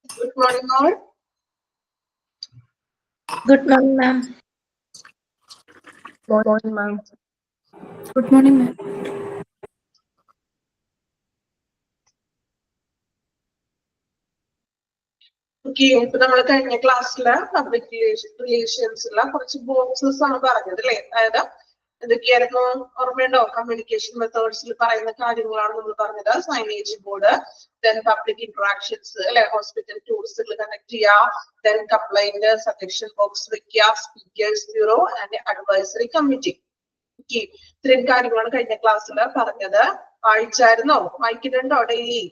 Good morning, all. Good morning, ma'am. Good morning, ma'am. Good morning, ma'am. Okay, ഇപ്പൊ നമ്മൾ കഴിഞ്ഞ ക്ലാസ്സില് public റിലേഷൻസിലെ കുറച്ച് ബോക്സസ് ആണ് പറഞ്ഞത് അല്ലെ. അതായത് എന്തൊക്കെയായിരുന്നു ഓർമ്മയുണ്ടോ? കമ്മ്യൂണിക്കേഷൻ മെത്തേഡ്സിൽ പറയുന്ന കാര്യങ്ങളാണ് നമ്മൾ പറഞ്ഞത്. Signage board, then public interactions അല്ലെ, ഹോസ്പിറ്റൽ ടൂറിസ്റ്റുകൾ കണക്ട് ചെയ്യുക, ദെൻ കംപ്ലൈന്റ് സജഷൻ ബോക്സ് വെക്കുക, speakers bureau and advisory committee. Okay, ഇത്രയും കാര്യങ്ങളാണ് കഴിഞ്ഞ ക്ലാസ്സിൽ പറഞ്ഞത്. വായിച്ചായിരുന്നോ? വായിക്കുന്നുണ്ടോ ഡെയിലി?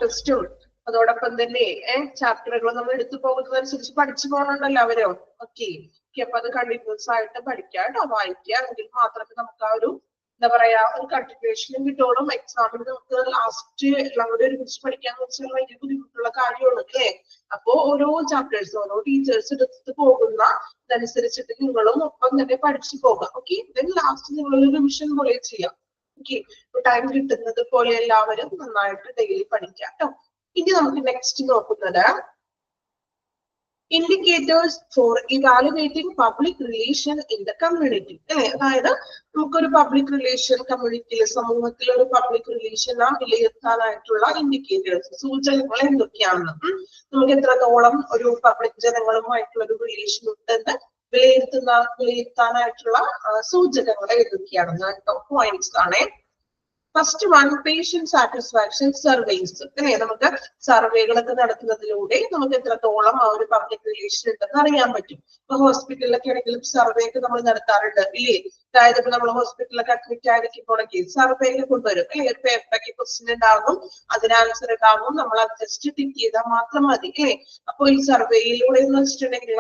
ടെസ്റ്റും അതോടൊപ്പം തന്നെ ചാപ്റ്ററുകൾ നമ്മൾ എടുത്തു പോകുന്നതനുസരിച്ച് പഠിച്ചു പോകണുണ്ടല്ലോ അവരോ. ഓക്കെ, അപ്പൊ അത് കണ്ടിന്യൂസ് ആയിട്ട് പഠിക്കുക കേട്ടോ, വായിക്കുക. എങ്കിൽ മാത്രമേ നമുക്ക് ആ ഒരു എന്താ പറയാ ഒരു കണ്ടിന്യൂഷനും കിട്ടുള്ളൂ. എക്സാമിന് നമുക്ക് ലാസ്റ്റ് എല്ലാം കൂടി ഒരുമിച്ച് പഠിക്കാന്ന് വെച്ചാൽ ഭയങ്കര ബുദ്ധിമുട്ടുള്ള കാര്യമാണ് അല്ലേ. അപ്പോ ഓരോ ചാപ്റ്റേഴ്സ് ഓരോ ടീച്ചേഴ്സ് എടുത്ത് പോകുന്ന ഇതനുസരിച്ചിട്ട് നിങ്ങളും ഒപ്പം തന്നെ പഠിച്ചു പോകാം. ഓക്കെ, ദെൻ ലാസ്റ്റ് നിങ്ങളൊരു റിവിഷൻ പോലെ ചെയ്യാം. ഓക്കെ, ടൈം കിട്ടുന്നത് പോലെ എല്ലാവരും നന്നായിട്ട് ഡെയിലി പഠിക്കാം കേട്ടോ. ഇനി നമുക്ക് നെക്സ്റ്റ് നോക്കുന്നത് indicators for evaluating public relation in the community അല്ലെ. അതായത് നമുക്കൊരു പബ്ലിക് റിലേഷൻ കമ്മ്യൂണിറ്റിയിൽ സമൂഹത്തിൽ ഒരു പബ്ലിക് റിലേഷൻ വിലയിരുത്താനായിട്ടുള്ള ഇൻഡിക്കേറ്റേഴ്സ് സൂചകങ്ങൾ എന്തൊക്കെയാണെന്ന്, നമുക്ക് എത്രത്തോളം ഒരു പബ്ലിക് ജനങ്ങളുമായിട്ടുള്ള ഒരു റിലേഷൻ ഉണ്ടെന്ന് വിലയിരുത്താനായിട്ടുള്ള സൂചകങ്ങൾ ഏതൊക്കെയാണെന്ന് പോയിന്റ്സ് ആണ്. First one, patient satisfaction surveys അല്ലെ. നമുക്ക് സർവേകളൊക്കെ നടത്തുന്നതിലൂടെ നമുക്ക് എത്രത്തോളം ആ ഒരു പബ്ലിക് റിലേഷൻ ഉണ്ടെന്ന് അറിയാൻ പറ്റും. ഇപ്പൊ ഹോസ്പിറ്റലിലൊക്കെ ആണെങ്കിലും സർവേ ഒക്കെ നമ്മൾ നടത്താറുണ്ട് ഇല്ലേ. അതായത് ഇപ്പൊ നമ്മൾ ഹോസ്പിറ്റലിലൊക്കെ അഡ്മിറ്റ് ആയിരിക്കുമ്പോഴൊക്കെ സർവേ കൊണ്ടുവരും അല്ലെ. ഒരു പേപ്പറൊക്കെ ക്വസ്റ്റ്യൻ ഉണ്ടാകും, അതിന് ആൻസർ ഉണ്ടാകും, നമ്മൾ അത് ജസ്റ്റ് ടിക്ക് ചെയ്താൽ മാത്രം മതി അല്ലേ. അപ്പൊ ഈ സർവേയിലൂടെ എന്ന് വെച്ചിട്ടുണ്ടെങ്കിൽ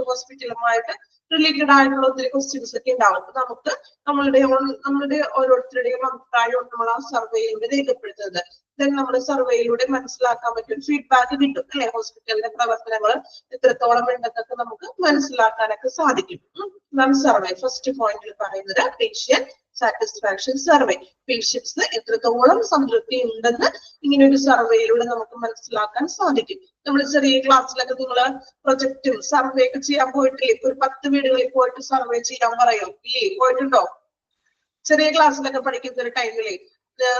ഹോസ്പിറ്റലുമായിട്ട് റിലേറ്റഡ് ആയിട്ടുള്ള ഒത്തിരി ക്വസ്റ്റ്യൻസ് ഒക്കെ ഉണ്ടാവും. നമുക്ക് നമ്മളുടെ ഓരോരുത്തരുടെയും അഭിപ്രായവും നമ്മൾ ആ സർവേയിലൂടെ രേഖപ്പെടുത്തുന്നത്. ദെൻ നമ്മുടെ സർവേയിലൂടെ മനസ്സിലാക്കാൻ പറ്റും, ഫീഡ്ബാക്ക് കിട്ടും അല്ലെ. ഹോസ്പിറ്റലിന്റെ പ്രവർത്തനങ്ങൾ എത്രത്തോളം ഉണ്ടെന്നൊക്കെ നമുക്ക് മനസ്സിലാക്കാനൊക്കെ സാധിക്കും. സർവേ ഫസ്റ്റ് പോയിന്റിൽ പറയുന്നത് പേഷ്യന്റ് സാറ്റിസ്ഫാക്ഷൻ സർവേ. പേഷ്യൻസ് എത്രത്തോളം സംതൃപ്തി ഉണ്ടെന്ന് ഇങ്ങനെ ഒരു സർവേയിലൂടെ നമുക്ക് മനസ്സിലാക്കാൻ സാധിക്കും. നമ്മൾ ചെറിയ ക്ലാസ്സിലൊക്കെ നിങ്ങൾ പ്രൊജക്റ്റും സർവേ ഒക്കെ ചെയ്യാൻ പോയിട്ടില്ലേ? ഒരു 10 വീടുകളിൽ പോയിട്ട് സർവേ ചെയ്യാൻ പറയും ഇല്ലേ? പോയിട്ടുണ്ടോ? ചെറിയ ക്ലാസ്സിലൊക്കെ പഠിക്കുന്ന ഒരു ടൈമില്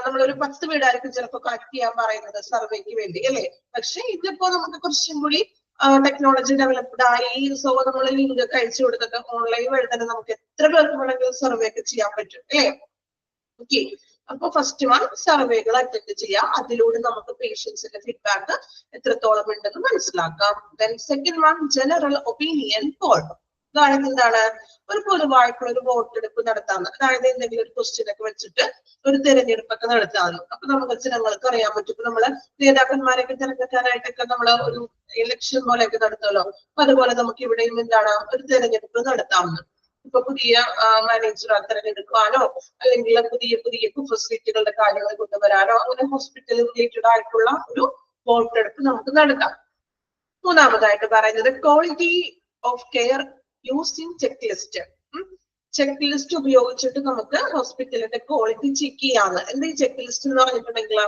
നമ്മളൊരു 10 വീടായിരിക്കും ചിലപ്പോൾ കളക്ട് ചെയ്യാൻ പറയുന്നത് സർവേക്ക് വേണ്ടി അല്ലെ. പക്ഷെ ഇതിപ്പോ നമുക്ക് കുറച്ചും കൂടി ടെക്നോളജി ഡെവലപ്ഡ് ആയി. സോ നമ്മൾ ലിങ്ക് ഒക്കെ അയച്ചു കൊടുത്തിട്ട് ഓൺലൈൻ വഴി തന്നെ നമുക്ക് എത്ര പേർക്ക് വേണമെങ്കിലും സർവേ ഒക്കെ ചെയ്യാൻ പറ്റും അല്ലെ. ഓക്കെ, അപ്പൊ ഫസ്റ്റ് വൺ സർവേകൾ അറ്റൻഡ് ചെയ്യാം. അതിലൂടെ നമുക്ക് പേഷ്യൻസിന്റെ ഫീഡ്ബാക്ക് എത്രത്തോളം ഉണ്ടെന്ന് മനസ്സിലാക്കാം. Then second one, general opinion Paul. അതായത് എന്താണ്, ഒരു പൊതുവായിട്ടുള്ള ഒരു വോട്ടെടുപ്പ് നടത്താന്ന്. അതായത് എന്തെങ്കിലും ഒരു ക്വസ്റ്റ്യൻ ഒക്കെ വെച്ചിട്ട് ഒരു തിരഞ്ഞെടുപ്പൊക്കെ നടത്താന്ന്. അപ്പൊ നമുക്ക് ജനങ്ങൾക്ക് അറിയാൻ പറ്റും. ഇപ്പൊ നമ്മള് നേതാക്കന്മാരൊക്കെ തിരഞ്ഞെടുക്കാനായിട്ടൊക്കെ നമ്മള് ഒരു ഇലക്ഷൻ പോലെയൊക്കെ നടത്തുമല്ലോ. അപ്പൊ അതുപോലെ നമുക്ക് ഇവിടെയും എന്താണ് ഒരു തിരഞ്ഞെടുപ്പ് നടത്താമെന്ന്. ഇപ്പൊ പുതിയ മാനേജർ തിരഞ്ഞെടുക്കാനോ അല്ലെങ്കിൽ പുതിയ പുതിയ ഫെസിലിറ്റികളുടെ കാര്യങ്ങൾ കൊണ്ടുവരാനോ അങ്ങനെ ഹോസ്പിറ്റൽ റിലേറ്റഡ് ആയിട്ടുള്ള ഒരു വോട്ടെടുപ്പ് നമുക്ക് നടത്താം. മൂന്നാമതായിട്ട് പറയുന്നത് quality of care using check list. Check list ഉപയോഗിച്ചിട്ട് നമുക്ക് ഹോസ്പിറ്റലിന്റെ ക്വാളിറ്റി ചെക്ക് ചെയ്യാന്ന്. എന്താ ഈ ചെക്ക് ലിസ്റ്റ് എന്ന് പറഞ്ഞിട്ടുണ്ടെങ്കിൽ,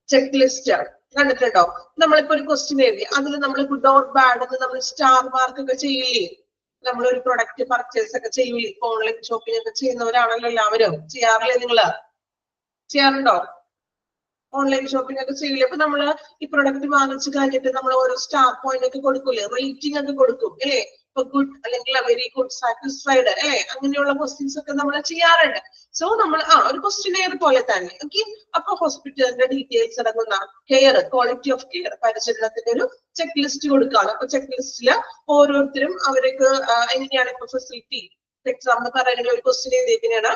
ചെക്ക് ലിസ്റ്റ് കണ്ടിട്ടുണ്ടോ? നമ്മളിപ്പോ ഒരു ക്വസ്റ്റ്യൻ എഴുതി അതിൽ നമ്മൾ ഗുഡ് ഓർ ബാഡ് എന്ന് നമ്മൾ സ്റ്റാർ മാർക്ക് ഒക്കെ ചെയ്യില്ലേ? നമ്മളൊരു പ്രൊഡക്റ്റ് പർച്ചേസ് ഒക്കെ ചെയ്യില്ലേ? ഓൺലൈൻ ഷോപ്പിംഗ് ഒക്കെ ചെയ്യുന്നവരാണല്ലോ എല്ലാവരും. ചെയ്യാറില്ലേ? നിങ്ങള് ചെയ്യാറുണ്ടോ? ഓൺലൈൻ ഷോപ്പിംഗ് ഒക്കെ ചെയ്യില്ലേ? അപ്പൊ നമ്മള് ഈ പ്രൊഡക്റ്റ് വാങ്ങിച്ചു കഴിഞ്ഞിട്ട് നമ്മൾ ഓരോ സ്റ്റാർ പോയിന്റ് ഒക്കെ കൊടുക്കൂലേ? റേറ്റിംഗ് ഒക്കെ കൊടുക്കും അല്ലേ? ഇപ്പൊ ഗുഡ് അല്ലെങ്കിൽ വെരി ഗുഡ്, സാറ്റിസ്ഫൈഡ് അല്ലെ? അങ്ങനെയുള്ള ക്വസ്റ്റ്യൻസ് ഒക്കെ നമ്മൾ ചെയ്യാറുണ്ട്. സോ നമ്മൾ ഒരു ക്വസ്റ്റ്യനെയർ പോലെ തന്നെ. ഓക്കെ, അപ്പൊ ഹോസ്പിറ്റലിന്റെ ഡീറ്റെയിൽസ് അടങ്ങുന്ന കെയർ, ക്വാളിറ്റി ഓഫ് കെയർ, പരിചരണത്തിന്റെ ഒരു ചെക്ക് ലിസ്റ്റ് കൊടുക്കുകയാണ്. അപ്പൊ ചെക്ക് ലിസ്റ്റില് ഓരോരുത്തരും അവർക്ക് എങ്ങനെയാണ് ഇപ്പൊ ഫെസിലിറ്റി, എക്സാമ്പിൾ പറയുന്നത് ഒരു ക്വസ്റ്റ്യൻ എഴുതിയാണ്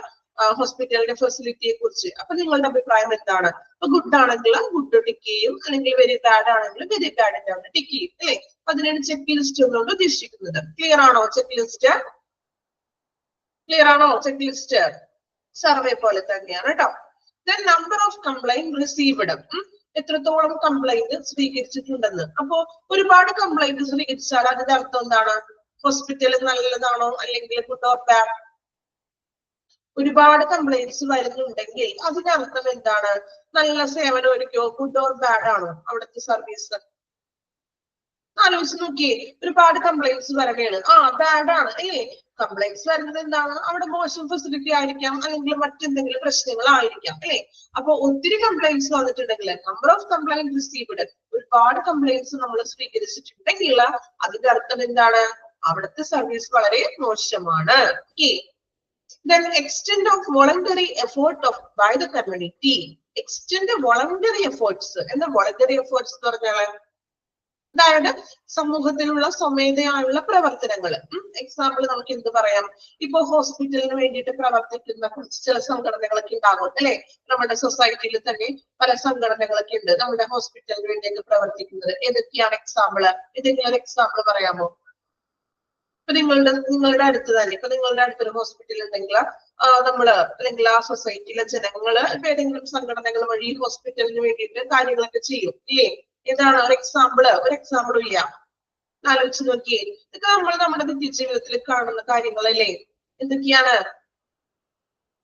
ഹോസ്പിറ്റലിന്റെ ഫെസിലിറ്റിയെ കുറിച്ച്. അപ്പൊ നിങ്ങളുടെ അഭിപ്രായം എന്താണ്? അപ്പൊ ഗുഡ് ആണെങ്കിൽ ഗുഡ് ടിക്ക് ചെയ്യും, അല്ലെങ്കിൽ വെരി ബാഡ് ആണെങ്കിൽ വെരി ബാഡിന്റെ ആണ് ടിക്ക് ചെയ്യും അല്ലെ? അതിനാണ് ചെക്ക് ലിസ്റ്റ് എന്നുകൊണ്ട് ഉദ്ദേശിക്കുന്നത്. ക്ലിയർ ആണോ ചെക്ക് ലിസ്റ്റ്? ക്ലിയർ ആണോ ചെക്ക് ലിസ്റ്റ്? സർവേ പോലെ തന്നെയാണ് കേട്ടോ. Then number of complaint received, എത്രത്തോളം കംപ്ലൈന്റ് സ്വീകരിച്ചിട്ടുണ്ടെന്ന്. അപ്പോ ഒരുപാട് കംപ്ലൈന്റ് സ്വീകരിച്ചാൽ അതിന്റെ അർത്ഥം എന്താണ്? ഹോസ്പിറ്റൽ നല്ലതാണോ അല്ലെങ്കിൽ ഗുഡ് ഓർ ബാഡ്? ഒരുപാട് കംപ്ലൈന്റ്സ് വരുന്നുണ്ടെങ്കിൽ അതിന്റെ അർത്ഥം എന്താണ്? നല്ല സേവനം ഒരുക്കോ, ഗുഡ് ഓർ ബാഡ് ആണോ അവിടുത്തെ സർവീസ്? ആലോചിച്ച് നോക്കിയേ. ഒരുപാട് കംപ്ലൈന്റ്സ് വരണേണ്, ബാഡ് ആണ് അല്ലേ? കംപ്ലൈന്റ്സ് വരുന്നത് എന്താണ്? അവിടെ മോശം ഫെസിലിറ്റി ആയിരിക്കാം, അല്ലെങ്കിൽ മറ്റെന്തെങ്കിലും പ്രശ്നങ്ങളായിരിക്കാം അല്ലെ? അപ്പൊ ഒത്തിരി കംപ്ലൈന്റ്സ് വന്നിട്ടുണ്ടെങ്കിൽ, നമ്പർ ഓഫ് കംപ്ലൈന്റ് റിസീവ്ഡ്, ഒരുപാട് കംപ്ലൈന്റ്സ് നമ്മൾ സ്വീകരിച്ചിട്ടുണ്ടെങ്കിൽ അതിന്റെ അർത്ഥം എന്താണ്? അവിടുത്തെ സർവീസ് വളരെ മോശമാണ്. Then extent of voluntary effort by the community. Extent voluntary efforts. എന്താ voluntary efforts എന്ന് പറഞ്ഞാൽ? അതായത് സമൂഹത്തിലുള്ള സ്വമേധയായുള്ള പ്രവർത്തനങ്ങൾ. എക്സാമ്പിൾ നമുക്ക് എന്ത് പറയാം? ഇപ്പൊ ഹോസ്പിറ്റലിന് വേണ്ടിയിട്ട് പ്രവർത്തിക്കുന്ന കുറച്ച് ചില സംഘടനകളൊക്കെ ഉണ്ടാകും അല്ലെ? നമ്മുടെ സൊസൈറ്റിയിൽ തന്നെ പല സംഘടനകളൊക്കെ ഉണ്ട് നമ്മുടെ ഹോസ്പിറ്റലിന് വേണ്ടിയിട്ട് പ്രവർത്തിക്കുന്നത്. ഏതൊക്കെയാണ് എക്സാമ്പിള്? ഏതെങ്കിലും ഒരു എക്സാമ്പിൾ പറയാമോ? ഇപ്പൊ നിങ്ങളുടെ അടുത്ത് തന്നെ, ഇപ്പൊ നിങ്ങളുടെ അടുത്തൊരു ഹോസ്പിറ്റൽ ഉണ്ടെങ്കിൽ നമ്മള് അല്ലെങ്കിൽ ആ സൊസൈറ്റിയിലെ ജനങ്ങള് ഇപ്പൊ ഏതെങ്കിലും സംഘടനകൾ വഴി ഹോസ്പിറ്റലിന് വേണ്ടിയിട്ട് കാര്യങ്ങളൊക്കെ ചെയ്യും ഇല്ലേ? ഏതാണ് ഒരു എക്സാമ്പിളും ഇല്ല. ആലോചിച്ച് നോക്കിയേ. ഇതൊക്കെ നമ്മൾ നമ്മുടെ നിത്യജീവിതത്തിൽ കാണുന്ന കാര്യങ്ങളല്ലേ? എന്തൊക്കെയാണ്?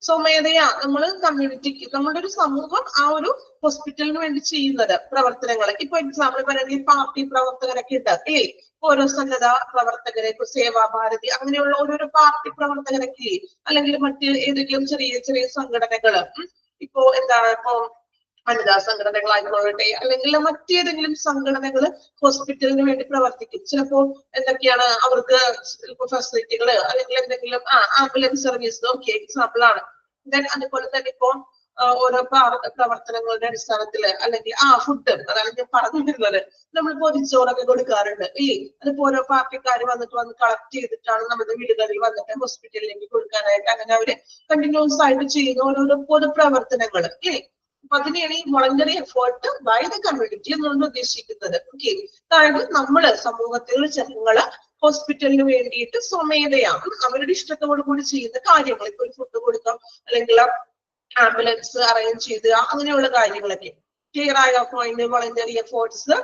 സ്വമേധയാ നമ്മൾ കമ്മ്യൂണിറ്റിക്ക്, നമ്മുടെ ഒരു സമൂഹം ആ ഒരു ഹോസ്പിറ്റലിന് വേണ്ടി ചെയ്യുന്നത് പ്രവർത്തനങ്ങൾ. ഇപ്പൊ എക്സാമ്പിൾ പറയുകയാണെങ്കിൽ പാർട്ടി പ്രവർത്തകരൊക്കെ ഉണ്ട് അല്ലേ? ഓരോ സന്നദ്ധ പ്രവർത്തകരെ, സേവാഭാരതി അങ്ങനെയുള്ള ഓരോരോ പാർട്ടി പ്രവർത്തകരൊക്കെ ഇല്ലേ? അല്ലെങ്കിൽ മറ്റ് ഏതെങ്കിലും ചെറിയ ചെറിയ സംഘടനകള്, ഇപ്പോ എന്താണ്, ഇപ്പൊ വനിതാ സംഘടനകളായിക്കോട്ടെ അല്ലെങ്കിൽ മറ്റേതെങ്കിലും സംഘടനകള് ഹോസ്പിറ്റലിന് വേണ്ടി പ്രവർത്തിക്കും. ചിലപ്പോ എന്തൊക്കെയാണ് അവർക്ക് ഫെസിലിറ്റികള് അല്ലെങ്കിൽ എന്തെങ്കിലും ആംബുലൻസ് സർവീസ്, ഓക്കെ എക്സാമ്പിൾ ആണ്. ദെൻ അതുപോലെ തന്നെ ഇപ്പോ ഓരോ പ്രവർത്തനങ്ങളുടെ അടിസ്ഥാനത്തില് അല്ലെങ്കിൽ ഫുഡ്, അതാണ് ഞാൻ പറഞ്ഞിരുന്നത്, നമ്മൾ പൊതിച്ചോറൊക്കെ കൊടുക്കാറുണ്ട് ഇല്ലേ? അതിപ്പോ ഓരോ പാർട്ടിക്കാർ വന്ന് കളക്ട് ചെയ്തിട്ടാണ് നമ്മുടെ വീടുകളിൽ വന്നിട്ട് ഹോസ്പിറ്റലിലേക്ക് കൊടുക്കാനായിട്ട് അങ്ങനെ അവര് കണ്ടിന്യൂസ് ആയിട്ട് ചെയ്യുന്ന ഓരോരോ പൊതുപ്രവർത്തനങ്ങൾ ഇല്ലേ? അപ്പൊ അതിനെയാണ് ഈ voluntary effort by the community എന്നുകൊണ്ട് ഉദ്ദേശിക്കുന്നത്. ഓക്കെ, അതായത് നമ്മള് സമൂഹത്തിലുള്ള ജനങ്ങള് ഹോസ്പിറ്റലിന് വേണ്ടിയിട്ട് സ്വമേധയാണ് അവരുടെ ഇഷ്ടത്തോടു കൂടി ചെയ്യുന്ന കാര്യങ്ങൾ. ഇപ്പൊ ഒരു ഫുഡ് കൊടുക്കാം, അല്ലെങ്കിൽ ആംബുലൻസ് അറേഞ്ച് ചെയ്യുക, അങ്ങനെയുള്ള കാര്യങ്ങളൊക്കെ. ക്ലിയർ ആയ പോയിന്റ്? വോളണ്ടറി എഫേർട്സ്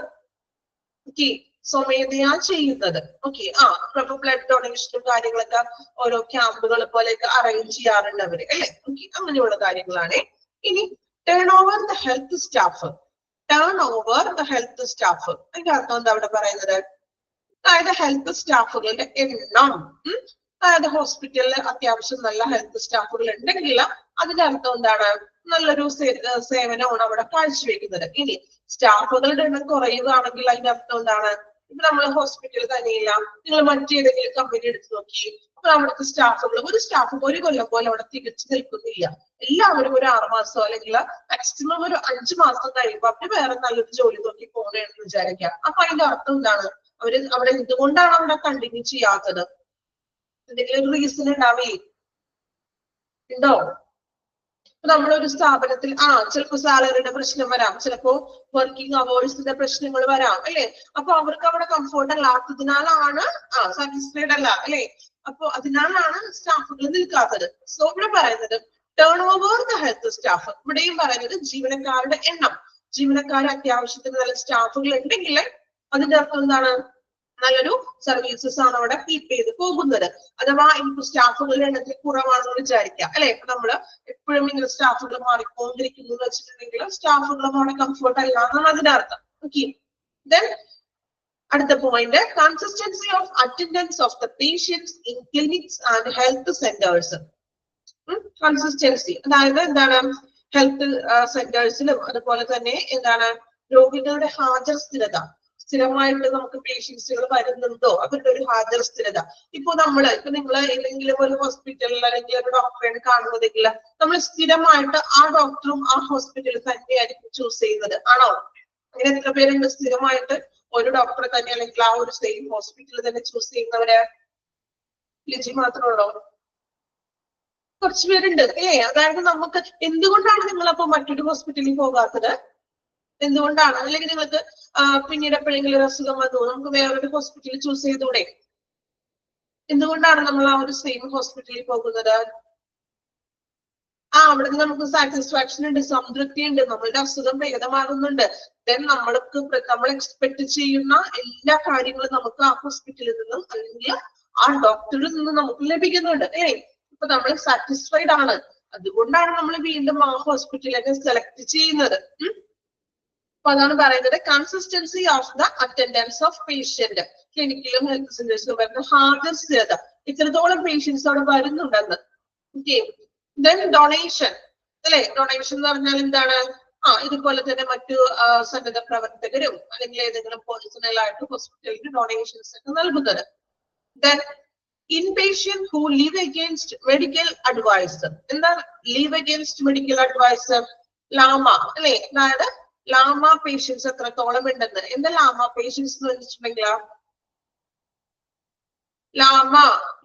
സ്വമേധയാ ചെയ്യുന്നത്. ഓക്കെ, ബ്ലഡ് ഡൊണേഷനും കാര്യങ്ങളൊക്കെ ഓരോ ക്യാമ്പുകൾ പോലെയൊക്കെ അറേഞ്ച് ചെയ്യാറുണ്ട് അവര് അല്ലെ? ഓക്കെ, അങ്ങനെയുള്ള കാര്യങ്ങളാണ്. ഇനി turn over the health staff. Turn over the health staff അതിന്റെ അർത്ഥം എന്താ അവിടെ പറയുന്നത്? അതായത് ഹെൽത്ത് സ്റ്റാഫുകളുടെ എണ്ണം. അതായത് ഹോസ്പിറ്റലിൽ അത്യാവശ്യം നല്ല ഹെൽത്ത് സ്റ്റാഫുകൾ ഉണ്ടെങ്കിൽ അതിന്റെ അർത്ഥം എന്താണ്? നല്ലൊരു സേവനമാണ് അവിടെ കാഴ്ചവെക്കുന്നത്. ഇനി സ്റ്റാഫുകളുടെ എണ്ണം കുറയുകയാണെങ്കിൽ അതിന്റെ അർത്ഥം എന്താണ്? ഇപ്പൊ നമ്മൾ ഹോസ്പിറ്റലിൽ തന്നെയില്ല, നിങ്ങൾ മറ്റേതെങ്കിലും കമ്പനി എടുത്ത് നോക്കി, അപ്പൊ അവിടുത്തെ സ്റ്റാഫുകൾ, ഒരു സ്റ്റാഫ് ഒരു കൊല്ലം പോലെ അവിടെ തികച്ചു നിൽക്കുന്നില്ല. എല്ലാവരും ഒരു 6 മാസം അല്ലെങ്കിൽ മാക്സിമം ഒരു 5 മാസം കഴിയുമ്പോൾ അവര് വേറെ നല്ലൊരു ജോലി നോക്കി പോകണമെന്ന് വിചാരിക്കാം. അപ്പൊ അതിന്റെ അർത്ഥം എന്താണ്? അവിടെ എന്തുകൊണ്ടാണ് അവിടെ കണ്ടിന്യൂ ചെയ്യാത്തത്? എന്തെങ്കിലും റീസൺ ഉണ്ടാവേ ഉണ്ടോ? നമ്മളൊരു സ്ഥാപനത്തിൽ ചിലപ്പോ സാലറിയുടെ പ്രശ്നം വരാം, ചിലപ്പോ വർക്കിംഗ് അവേഴ്സിന്റെ പ്രശ്നങ്ങൾ വരാം അല്ലെ. അപ്പൊ അവർക്ക് അവിടെ കംഫോർട്ട് അല്ലാത്തതിനാലാണ് സാറ്റിസ്ഫൈഡ് അല്ല അല്ലെ. അപ്പൊ അതിനാലാണ് സ്റ്റാഫുകൾ നിൽക്കാത്തത്. സോ ഇവിടെ പറയുന്നത് turn over the health staff. ഇവിടെയും പറയുന്നത് ജീവനക്കാരുടെ എണ്ണം. ജീവനക്കാർ അത്യാവശ്യത്തിന് നല്ല സ്റ്റാഫുകൾ ഉണ്ടെങ്കിൽ അതിന്റെ അർത്ഥം എന്താണ്? നല്ലൊരു സർവീസസ് ആണ് അവിടെ കീപ്പ് ചെയ്ത് പോകുന്നത്. അഥവാ ഇപ്പൊ സ്റ്റാഫുകളുടെ എണ്ണത്തിൽ കുറവാണെന്ന് വിചാരിക്കാം അല്ലെ. ഇപ്പൊ നമ്മള് എപ്പോഴും ഇങ്ങനെ സ്റ്റാഫുകൾ മാറിക്കൊണ്ടിരിക്കുന്നു എന്ന് വെച്ചിട്ടുണ്ടെങ്കിൽ സ്റ്റാഫുകളും അവിടെ കംഫോർട്ട് അല്ല എന്നാണ് അതിന്റെ അർത്ഥം. ഓക്കെ. ദെൻ അടുത്ത point, consistency of attendance of the patients in clinics and health centres. Consistency അതായത് എന്താണ്? ഹെൽത്ത് സെന്റേഴ്സിലും അതുപോലെ തന്നെ എന്താണ് രോഗികളുടെ ഹാജർ സ്ഥിരത. സ്ഥിരമായിട്ട് നമുക്ക് പേഷ്യൻസുകൾ വരുന്നുണ്ടോ, അവരുടെ ഒരു ഹാജർ സ്ഥിരത. ഇപ്പൊ നിങ്ങൾ ഏതെങ്കിലും ഒരു ഹോസ്പിറ്റലിൽ അല്ലെങ്കിൽ ഒരു ഡോക്ടറെ കാണുന്നതെങ്കിൽ നമ്മൾ സ്ഥിരമായിട്ട് ആ ഡോക്ടറും ആ ഹോസ്പിറ്റലിൽ തന്നെയായിരിക്കും ചൂസ് ചെയ്യുന്നത്, ആണോ? അങ്ങനെ എത്ര പേരുണ്ട് സ്ഥിരമായിട്ട് ഒരു ഡോക്ടറെ തന്നെ അല്ലെങ്കിൽ ആ ഒരു സെയിം ഹോസ്പിറ്റലിൽ തന്നെ ചൂസ് ചെയ്യുന്നവര്? ലിജി മാത്രമുള്ളോ? കുറച്ചു പേരുണ്ട് അല്ലേ. അതായത് നമുക്ക് എന്തുകൊണ്ടാണ് നിങ്ങളപ്പോ മറ്റൊരു ഹോസ്പിറ്റലിൽ പോകാത്തത്? എന്തുകൊണ്ടാണ്? അല്ലെങ്കിൽ നിങ്ങൾക്ക് പിന്നീട് എപ്പോഴെങ്കിലും ഒരു അസുഖം വന്നു, നമുക്ക് വേറൊരു ഹോസ്പിറ്റലിൽ ചൂസ് ചെയ്തൂടെ? എന്തുകൊണ്ടാണ് നമ്മൾ ആ ഒരു സെയിം ഹോസ്പിറ്റലിൽ പോകുന്നത്? അവിടെ നിന്ന് നമുക്ക് സാറ്റിസ്ഫാക്ഷൻ ഉണ്ട്, സംതൃപ്തി ഉണ്ട്, നമ്മളുടെ അസുഖം ഭേദമാകുന്നുണ്ട്. ദെൻ നമ്മൾ എക്സ്പെക്ട് ചെയ്യുന്ന എല്ലാ കാര്യങ്ങളും നമുക്ക് ആ ഹോസ്പിറ്റലിൽ നിന്നും അല്ലെങ്കിൽ ആ ഡോക്ടറിൽ നിന്നും നമുക്ക് ലഭിക്കുന്നുണ്ട്. ഇപ്പൊ നമ്മൾ സാറ്റിസ്ഫൈഡ് ആണ്, അതുകൊണ്ടാണ് നമ്മൾ വീണ്ടും ആ ഹോസ്പിറ്റലിനെ സെലക്ട് ചെയ്യുന്നത്. അപ്പൊ അതാണ് പറയുന്നത് consistency of the attendance of patient. ക്ലിനിക്കിലും ഹെൽത്ത് സെന്റേഴ്സിലും വരുന്ന ഹാജർ സ്ഥിരത, ഇത്രത്തോളം പേഷ്യൻസ് അവിടെ വരുന്നുണ്ടെന്ന്. ഓക്കെ. ദെൻ ഡൊണേഷൻ അല്ലെ. ഡൊണേഷൻ എന്ന് പറഞ്ഞാൽ എന്താണ്? ഇതുപോലെ തന്നെ മറ്റു സന്നദ്ധ പ്രവർത്തകരും അല്ലെങ്കിൽ ഏതെങ്കിലും പേഴ്സണൽ ആയിട്ട് ഹോസ്പിറ്റലിന് ഡൊണേഷൻസ് ഒക്കെ നൽകുന്നത്. Then inpatient who leave against medical advisor. എന്താ leave against medical advisor? LAMA അല്ലെ. അതായത് ലാമ പേഷ്യൻസ് എത്രത്തോളം ഉണ്ടെന്ന്. എന്താ ലാമ പേഷ്യൻസ് എന്ന് വെച്ചിട്ടുണ്ടെങ്കിൽ ലാമ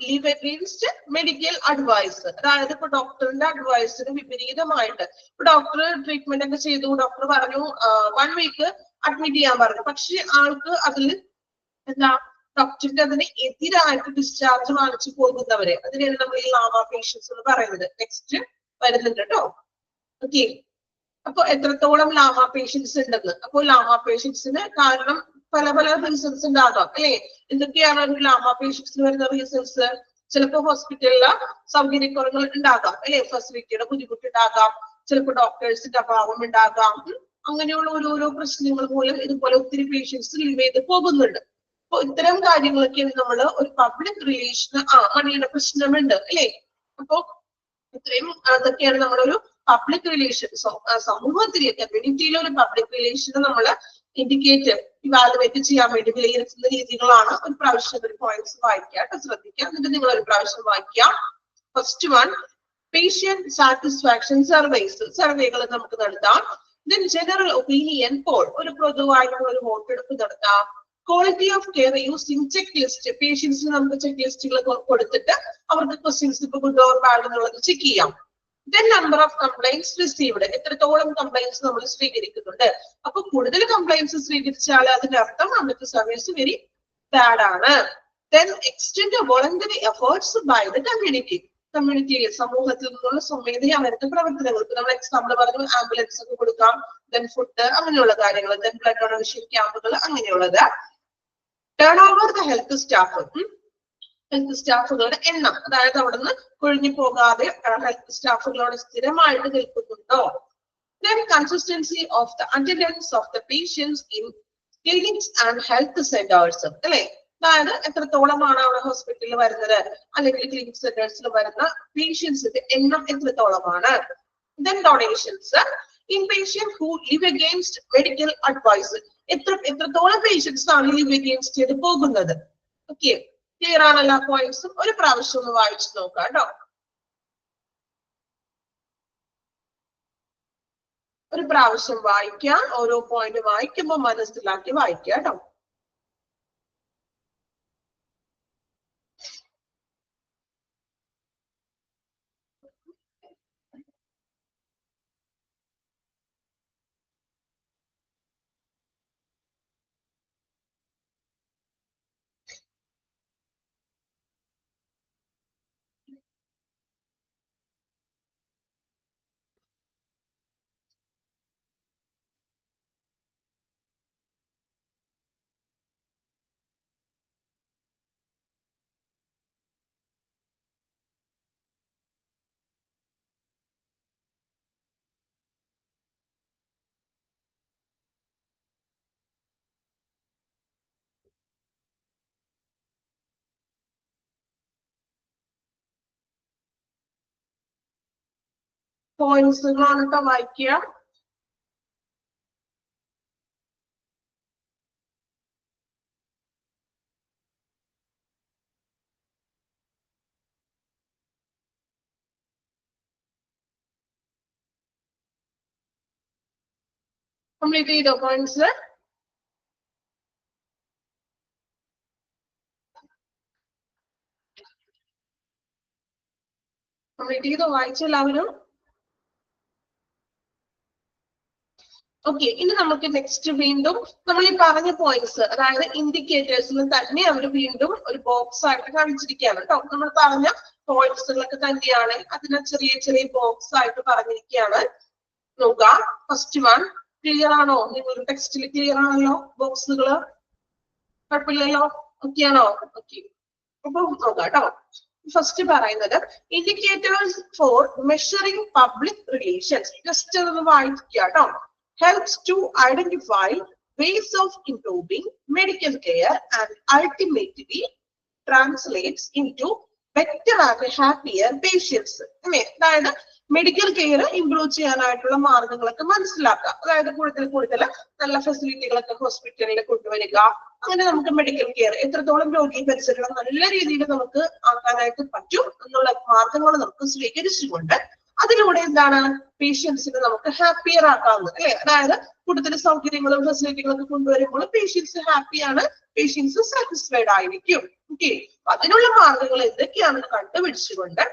ലീവ് അഗെയിൻസ്റ്റ് മെഡിക്കൽ അഡ്വൈസർ. അതായത് ഇപ്പൊ ഡോക്ടറിന്റെ അഡ്വൈസിന് വിപരീതമായിട്ട് ഇപ്പൊ ഡോക്ടർ ട്രീറ്റ്മെന്റ് ഒക്കെ ചെയ്തു, ഡോക്ടർ പറഞ്ഞു 1 വീക്ക് അഡ്മിറ്റ് ചെയ്യാൻ പറഞ്ഞു, പക്ഷെ ആൾക്ക് അതിൽ എന്താ ഡോക്ടറിന്റെ അതിന് എതിരായിട്ട് ഡിസ്ചാർജ് വാങ്ങിച്ചു പോകുന്നവരെ, അതിനെയാണ് നമ്മൾ ഈ ലാമ പേഷ്യൻസ് എന്ന് പറയുന്നത്. നെക്സ്റ്റ് വരുന്നുണ്ട് കേട്ടോ. ഓക്കെ. അപ്പൊ എത്രത്തോളം ലാമ പേഷ്യൻസ് ഉണ്ടെന്ന്. അപ്പൊ ലാമ പേഷ്യൻസിന് കാരണം പല പല റീസൺസ് ഉണ്ടാകാം അല്ലെ. എന്തൊക്കെയാണ് ഒരു ലാമ പേഷ്യൻസിന് വരുന്ന റീസൺസ്? ചിലപ്പോ ഹോസ്പിറ്റലിലെ സൗകര്യക്കുറവുകൾ ഉണ്ടാകാം അല്ലെ, ഫെസിലിറ്റിയുടെ ബുദ്ധിമുട്ടുണ്ടാകാം, ചിലപ്പോൾ ഡോക്ടേഴ്സിന്റെ അഭാവം ഉണ്ടാകാം. അങ്ങനെയുള്ള ഓരോരോ പ്രശ്നങ്ങൾ മൂലം ഇതുപോലെ ഒത്തിരി പേഷ്യൻസ് ലീവ് ചെയ്ത് പോകുന്നുണ്ട്. അപ്പൊ ഇത്തരം കാര്യങ്ങളൊക്കെയാണ് നമ്മൾ ഒരു പബ്ലിക് റിലേഷൻ മണിയുടെ പ്രശ്നമുണ്ട് അല്ലെ. അപ്പൊ ഇത്രയും അതൊക്കെയാണ് നമ്മളൊരു പബ്ലിക് റിലേഷൻ സമൂഹത്തിലെ കമ്മ്യൂണിറ്റിയിലെ ഒരു പബ്ലിക് റിലേഷനെ നമ്മൾ ഇൻഡിക്കേറ്റ് ഇവാലുവേറ്റ് ചെയ്യാൻ വേണ്ടി വിലയിരുത്തുന്ന രീതികളാണ്. ഒരു പ്രാവശ്യം ഒരു പോയിന്റ്സ് വായിക്കാം, ശ്രദ്ധിക്കാം, എന്നിട്ട് നിങ്ങൾ ഒരു പ്രാവശ്യം വായിക്കാം. First one, patient satisfaction surveys. സർവേകൾ നമുക്ക് നടത്താം. ദെൻ ജനറൽ ഒപ്പീനിയൻ പോൾ, ഒരു പൊതുവായിട്ടുള്ള ഒരു വോട്ടെടുപ്പ് നടത്താം. Quality of care using check list. പേഷ്യൻസിന് നമുക്ക് ചെക്ക് ലിസ്റ്റുകൾ കൊടുത്തിട്ട് അവർക്ക് ക്വസ്റ്റ്യൻസ് ഇപ്പൊ ഗുഡ് ഓർ ബാഡ് എന്നുള്ളത് ചെക്ക് ചെയ്യാം. Then number of complaints received, എത്രത്തോളം കംപ്ലൈന്റ്സ് നമ്മൾ സ്വീകരിക്കുന്നുണ്ട്. അപ്പൊ കൂടുതൽ കംപ്ലൈന്റ്സ് സ്വീകരിച്ചാൽ അതിന്റെ അർത്ഥം അവിടുത്തെ സർവീസ് വെരി ബാഡ് ആണ്. Then extend voluntary efforts by the community. കമ്മ്യൂണിറ്റിയിൽ സമൂഹത്തിൽ നിന്നുള്ള സ്വമേധയാ വരുന്ന പ്രവർത്തനങ്ങൾക്ക് നമ്മൾ എക്സാമ്പിൾ പറഞ്ഞു, ആംബുലൻസ് ഒക്കെ കൊടുക്കാം, ദെൻ ഫുഡ്, അങ്ങനെയുള്ള കാര്യങ്ങൾ, ദെൻ ബ്ലഡ് ഡൊണേഷൻ ക്യാമ്പുകൾ, അങ്ങനെയുള്ളത്. Turn over the health staff. Health സ്റ്റാഫുകളുടെ എണ്ണം, അതായത് അവിടുന്ന് കൊഴിഞ്ഞു പോകാതെ ഹെൽത്ത് സ്റ്റാഫുകളോട് സ്ഥിരമായിട്ട് നിൽക്കുന്നുണ്ടോ. Then consistency of the attendance of the patients in clinics and health centers. അല്ലെ, അതായത് എത്രത്തോളമാണ് അവിടെ ഹോസ്പിറ്റലിൽ വരുന്നത് അല്ലെങ്കിൽ ക്ലിനിക് സെന്റേഴ്സിൽ വരുന്ന പേഷ്യൻസിന്റെ എണ്ണം എത്രത്തോളമാണ്. Then donations. Inpatient who live against medical advice. എത്രത്തോളം പേഷ്യൻസ് ആണ് live against ചെയ്ത് പോകുന്നത്. ഓക്കെ, ക്ലിയർ ആണ് എല്ലാ പോയിന്റ്സും. ഒരു പ്രാവശ്യം ഒന്ന് വായിച്ചു നോക്കാം കേട്ടോ. ഒരു പ്രാവശ്യം വായിക്കാം, ഓരോ പോയിന്റ് വായിക്കുമ്പോൾ മനസ്സിലാക്കി വായിക്കുക കേട്ടോ. പോയിന്റ്സുകളാണ് കേട്ടോ വായിക്കുക. കംപ്ലീറ്റ് ചെയ്തോ പോയിന്റ്സ്? കംപ്ലീറ്റ് ചെയ്തോ? വായിച്ചു എല്ലാവരും? ഓക്കെ, ഇനി നമുക്ക് നെക്സ്റ്റ് വീണ്ടും നമ്മൾ ഈ പറഞ്ഞ പോയിന്റ്സ്, അതായത് ഇൻഡിക്കേറ്റേഴ്സിൽ തന്നെ അവർ വീണ്ടും ഒരു ബോക്സ് ആയിട്ട് കാണിച്ചിരിക്കുകയാണ് കേട്ടോ. നമ്മൾ പറഞ്ഞ പോയിന്റ്സുകളൊക്കെ തന്നെയാണ് അതിനെ ചെറിയ ചെറിയ ബോക്സ് ആയിട്ട് പറഞ്ഞിരിക്കുകയാണ്. നോക്കാം, ഫസ്റ്റ് വൺ ക്ലിയർ ആണോ? നിങ്ങളുടെ ടെക്സ്റ്റിൽ ക്ലിയർ ആണല്ലോ ബോക്സുകള്? കുഴപ്പമില്ലല്ലോ? ഓക്കെ ആണോ? ഓക്കെ, അപ്പൊ നോക്കാം കേട്ടോ. ഫസ്റ്റ് പറയുന്നത് indicators for measuring public relations. Just ഒന്ന് വായിക്കുക കേട്ടോ. Helps to identify ways of improving medical care and ultimately translates into better and happier patients. അതായത് മെഡിക്കൽ കെയർ ഇംപ്രൂവ് ചെയ്യാനായിട്ടുള്ള മാർഗങ്ങളൊക്കെ മനസ്സിലാക്കുക. അതായത് കൂടുതൽ നല്ല ഫെസിലിറ്റികളൊക്കെ ഹോസ്പിറ്റലിൽ കൊണ്ടുവരിക. അങ്ങനെ നമുക്ക് മെഡിക്കൽ കെയർ എത്രത്തോളം രോഗി പരിസരം നല്ല രീതിയിൽ നമുക്ക് ആക്കാനായിട്ട് പറ്റും എന്നുള്ള മാർഗങ്ങൾ നമുക്ക് സ്വീകരിച്ചുകൊണ്ട് അതിലൂടെ എന്താണ് പേഷ്യൻസിനെ നമുക്ക് ഹാപ്പിയർ ആക്കാവുന്നത് അല്ലെ. അതായത് കൂടുതൽ സൗകര്യങ്ങളും ഫെസിലിറ്റികളൊക്കെ കൊണ്ടുവരുമ്പോൾ പേഷ്യൻസ് ഹാപ്പിയാണ്, പേഷ്യൻസ് സാറ്റിസ്ഫൈഡ് ആയിരിക്കും. ഓക്കെ, അതിനുള്ള മാർഗങ്ങൾ എന്തൊക്കെയാണെന്ന് കണ്ടുപിടിച്ചുകൊണ്ട്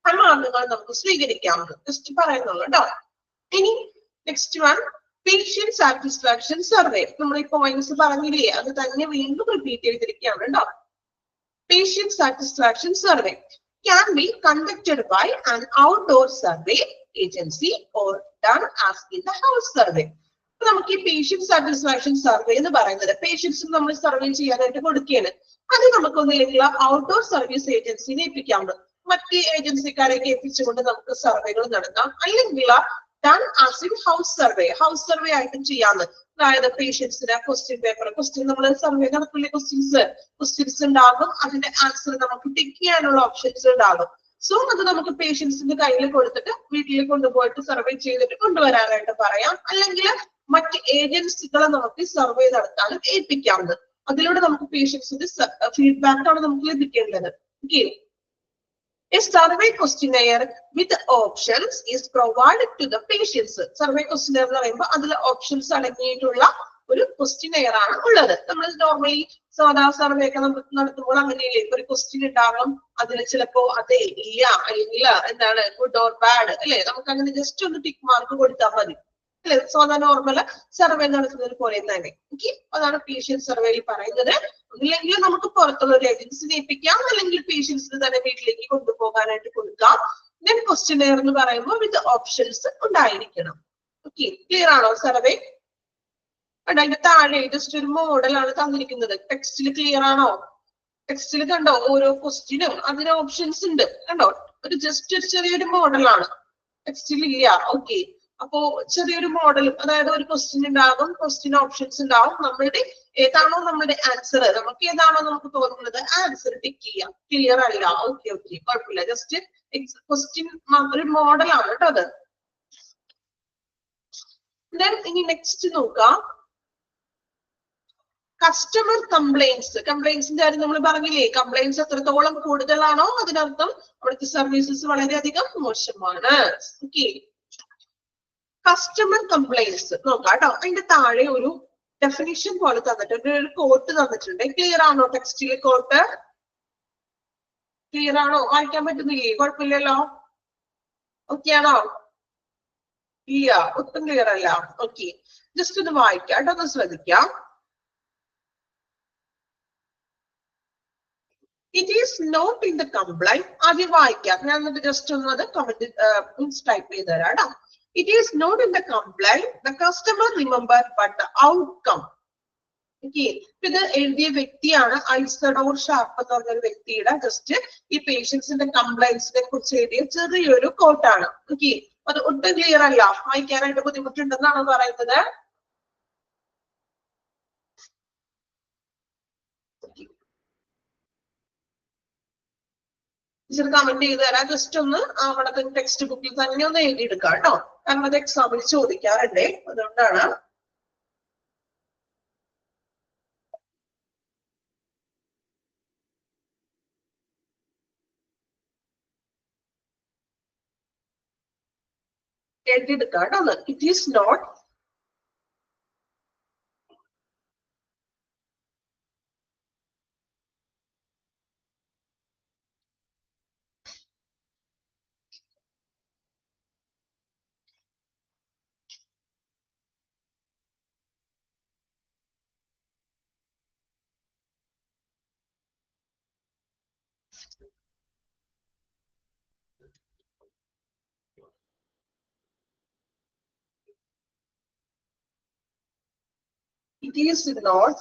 ആ മാർഗങ്ങൾ നമുക്ക് സ്വീകരിക്കാവുന്നത് ജസ്റ്റ് പറയുന്നുള്ളൂ കേട്ടോ. ഇനി next one patient satisfaction survey. നമ്മൾ ഈ പോയിന്റ്സ് പറഞ്ഞില്ലേ, അത് തന്നെ വീണ്ടും റിപ്പീറ്റ് ചെയ്തിരിക്കുകയാണ് കേട്ടോ. Patient satisfaction survey can be conducted by an outdoor survey agency or done as in the house survey. അപ്പൊ നമുക്ക് ഈ പേഷ്യന്റ് സാറ്റിസ്ഫാക്ഷൻ സർവേ എന്ന് പറയുന്നത് പേഷ്യൻസിന് നമ്മൾ സർവേ ചെയ്യാനായിട്ട് കൊടുക്കുകയാണ്. അത് നമുക്കൊന്നില്ലെങ്കിൽ ഔട്ട്ഡോർ സർവീസ് ഏജൻസിനെ ഏൽപ്പിക്കാവുന്നത്. മറ്റ് ഏജൻസിക്കാരെയൊക്കെ ഏൽപ്പിച്ചുകൊണ്ട് നമുക്ക് സർവേകൾ നടത്താം. അല്ലെങ്കിൽ done as in house survey, house survey ആയിട്ടും ചെയ്യാവുന്നത്. അതായത് പേഷ്യൻസിന് ക്വസ്റ്റ്യൻ പേപ്പർ, ക്വസ്റ്റ്യൻ നമ്മൾ സർവേ നടക്കില്ലേ, ക്വസ്റ്റ്യൻസ് ഉണ്ടാകും, അതിന്റെ ആൻസർ നമുക്ക് ടിക്ക് ചെയ്യാനുള്ള ഓപ്ഷൻസ് ഉണ്ടാകും. സോ അത് നമുക്ക് പേഷ്യൻസിന്റെ കയ്യിൽ കൊടുത്തിട്ട് വീട്ടിൽ കൊണ്ടുപോയിട്ട് സർവേ ചെയ്തിട്ട് കൊണ്ടുവരാനായിട്ട് പറയാം. അല്ലെങ്കിൽ മറ്റ് ഏജൻസികളെ നമുക്ക് സർവേ നടത്താനും ഏൽപ്പിക്കാവുന്നത്. അതിലൂടെ നമുക്ക് പേഷ്യൻസിന്റെ ഫീഡ്ബാക്ക് ആണ് നമുക്ക് ലഭിക്കേണ്ടത്. Okay, a survey questionnaire with options is provided to the patients. Survey questionnaire എന്ന് പറയുമ്പോൾ അതിൽ ഓപ്ഷൻസ് അടങ്ങിയിട്ടുള്ള ഒരു ക്വസ്റ്റ്യനെയർ ആണ് ഉള്ളത്. നമ്മൾ നോർമലി സാധാ സർവേ ഒക്കെ നമ്മൾ നടത്തുമ്പോൾ അങ്ങനെയല്ലേ, ഒരു ക്വസ്റ്റ്യൻ ഉണ്ടാകും, അതിൽ ചിലപ്പോ അതെ ഇല്ല അല്ലെങ്കിൽ എന്താണ് ഗുഡ് ഓർ ബാഡ് അല്ലെ, നമുക്ക് അങ്ങനെ ജസ്റ്റ് ഒന്ന് ടിക്ക് മാർക്ക് കൊടുത്താൽ മതി അല്ലെ, സാധാ നോർമൽ സർവേ നടത്തുന്നത് പോലെ തന്നെ. ഓക്കെ, അതാണ് പേഷ്യന്റ് സർവേയിൽ പറയുന്നത്. അല്ലെങ്കിൽ നമുക്ക് പുറത്തുള്ള ഒരു ഏജൻസിനെ ഏൽപ്പിക്കാം, അല്ലെങ്കിൽ പേഷ്യൻസിന് തന്നെ വീട്ടിലേക്ക് കൊണ്ടുപോകാനായിട്ട് കൊടുക്കാം. ദെൻ ക്വസ്റ്റ്യനെയർ എന്ന് പറയുമ്പോൾ വിത്ത് ഓപ്ഷൻസ് ഉണ്ടായിരിക്കണം. ഓക്കെ, ക്ലിയർ ആണോ സർവേ? അതിന്റെ താഴെ ജസ്റ്റ് ഒരു മോഡലാണ് തന്നിരിക്കുന്നത്. ടെക്സ്റ്റിൽ ക്ലിയർ ആണോ? ടെക്സ്റ്റിൽ കണ്ടോ ഓരോ ക്വസ്റ്റ്യനും അതിന് ഓപ്ഷൻസ് ഉണ്ട് കണ്ടോ. ഒരു ജസ്റ്റ് ഒരു ചെറിയൊരു മോഡലാണ്, ടെക്സ്റ്റിൽ ഇല്ല. ഓക്കെ, അപ്പോ ചെറിയൊരു മോഡലും, അതായത് ഒരു ക്വസ്റ്റ്യൻ ഉണ്ടാകും, ക്വസ്റ്റ്യൻ ഓപ്ഷൻസ് ഉണ്ടാവും. നമ്മളുടെ ഏതാണോ നമ്മുടെ ആൻസർ, നമുക്ക് ഏതാണോ നമുക്ക് തോന്നുന്നത് ആൻസർ ടിക്ക് ചെയ്യാം. ക്ലിയർ അല്ല? ഓക്കെ ഓക്കെ, കുഴപ്പമില്ല. ജസ്റ്റ് ക്വസ്റ്റ്യൻ ഒരു മോഡലാണ് കേട്ടോ അത്. ഇനി നെക്സ്റ്റ് നോക്കാം, കസ്റ്റമർ കംപ്ലൈന്റ്സ്. കംപ്ലൈന്റ്സിന്റെ കാര്യം നമ്മൾ പറഞ്ഞില്ലേ, കംപ്ലൈന്റ്സ് എത്രത്തോളം കൂടുതലാണോ അതിനർത്ഥം അവിടുത്തെ സർവീസസ് വളരെയധികം മോശമാണ്. ഓക്കെ, കസ്റ്റമർ കംപ്ലൈന്റ്സ് നോക്കാം കേട്ടോ. അതിന്റെ താഴെ ഒരു ഡെഫിനിഷൻ പോലെ തന്നിട്ടുണ്ട്, ഒരു കോട്ട് തന്നിട്ടുണ്ട്. ക്ലിയർ ആണോ? ടെക്സ്റ്റിലെ കോട്ട് ക്ലിയർ ആണോ? വായിക്കാൻ പറ്റുന്നില്ലേ? കുഴപ്പമില്ലല്ലോ? ഓക്കെ ആണോ? ഇല്ല, ഒട്ടും ക്ലിയർ അല്ല. ഓക്കെ, ജസ്റ്റ് ഒന്ന് വായിക്കാം കേട്ടോ, ഒന്ന് ശ്രദ്ധിക്കാം. It is not in the complaint. ആദ്യം വായിക്കാം, ഞാൻ എന്നിട്ട് ജസ്റ്റ് ഒന്ന് അത് കമന്റ് ടൈപ്പ് ചെയ്ത് തരാം കേട്ടോ. It is not in the complaint. The customer remember but the outcome. Okay, ഇത് എഴുതിയ വ്യക്തിയാണ് ഐസഡോർ ഷാർപ്പ് എന്ന് പറഞ്ഞൊരു വ്യക്തിയുടെ ജസ്റ്റ് ഈ പേഷ്യൻസിന്റെ കംപ്ലൈന്റ്സിനെ കുറിച്ച് എഴുതിയ ചെറിയൊരു കോട്ടാണ്. ഓക്കെ, അത് ഒട്ടും ക്ലിയർ അല്ല, വായിക്കാനായിട്ട് ബുദ്ധിമുട്ടുണ്ടെന്നാണ് പറയുന്നത്. ടീച്ചർ കമന്റ് ചെയ്ത് തരാം. ജസ്റ്റ് ഒന്ന് അവിടെ ടെക്സ്റ്റ് ബുക്കിൽ തന്നെ ഒന്ന് എഴുതിയെടുക്കാം കേട്ടോ. കാരണം അത് എക്സാമിൽ ചോദിക്കാറുണ്ടേ, അതുകൊണ്ടാണ്. എഴുതിയെടുക്കാം കേട്ടോ ഒന്ന്. It is not It is not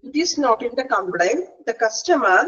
it is not in the complaint. The customer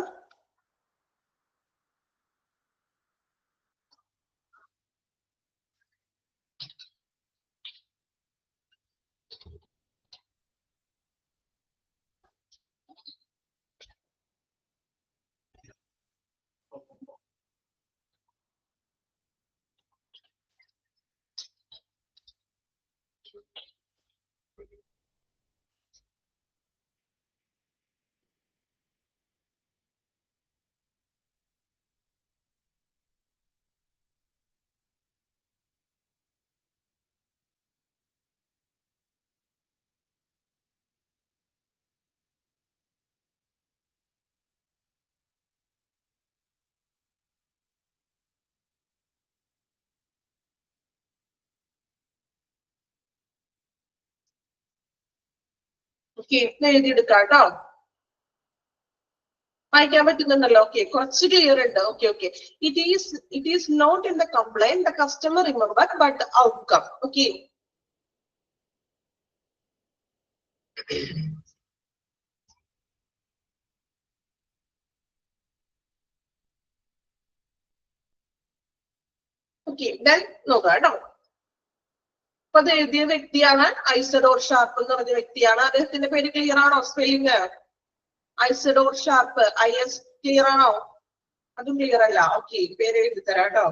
okay, എഴുതിയെടുക്കാം കേട്ടോ. വായിക്കാൻ പറ്റുന്നുണ്ടല്ലോ? ഓക്കെ, കുറച്ച് ക്ലിയർ ഉണ്ട്. Okay okay. It is not in the complaint. The customer remember but outcome. Okay, okay then നോക്കാം കേട്ടോ. അപ്പൊ അത് എഴുതിയ വ്യക്തിയാണ് ഐസഡോർ ഷാർപ്പ് എന്ന് പറഞ്ഞ വ്യക്തിയാണ്. അദ്ദേഹത്തിന്റെ പേര് ക്ലിയർ ആണോ? സ്പെല്ലിങ് ഐസഡോർ ഷാർപ്പ്, IS ക്ലിയർ ആണോ? അതും ക്ലിയർ അല്ല. ഓക്കെ, പേര് എഴുതി തരാം കേട്ടോ.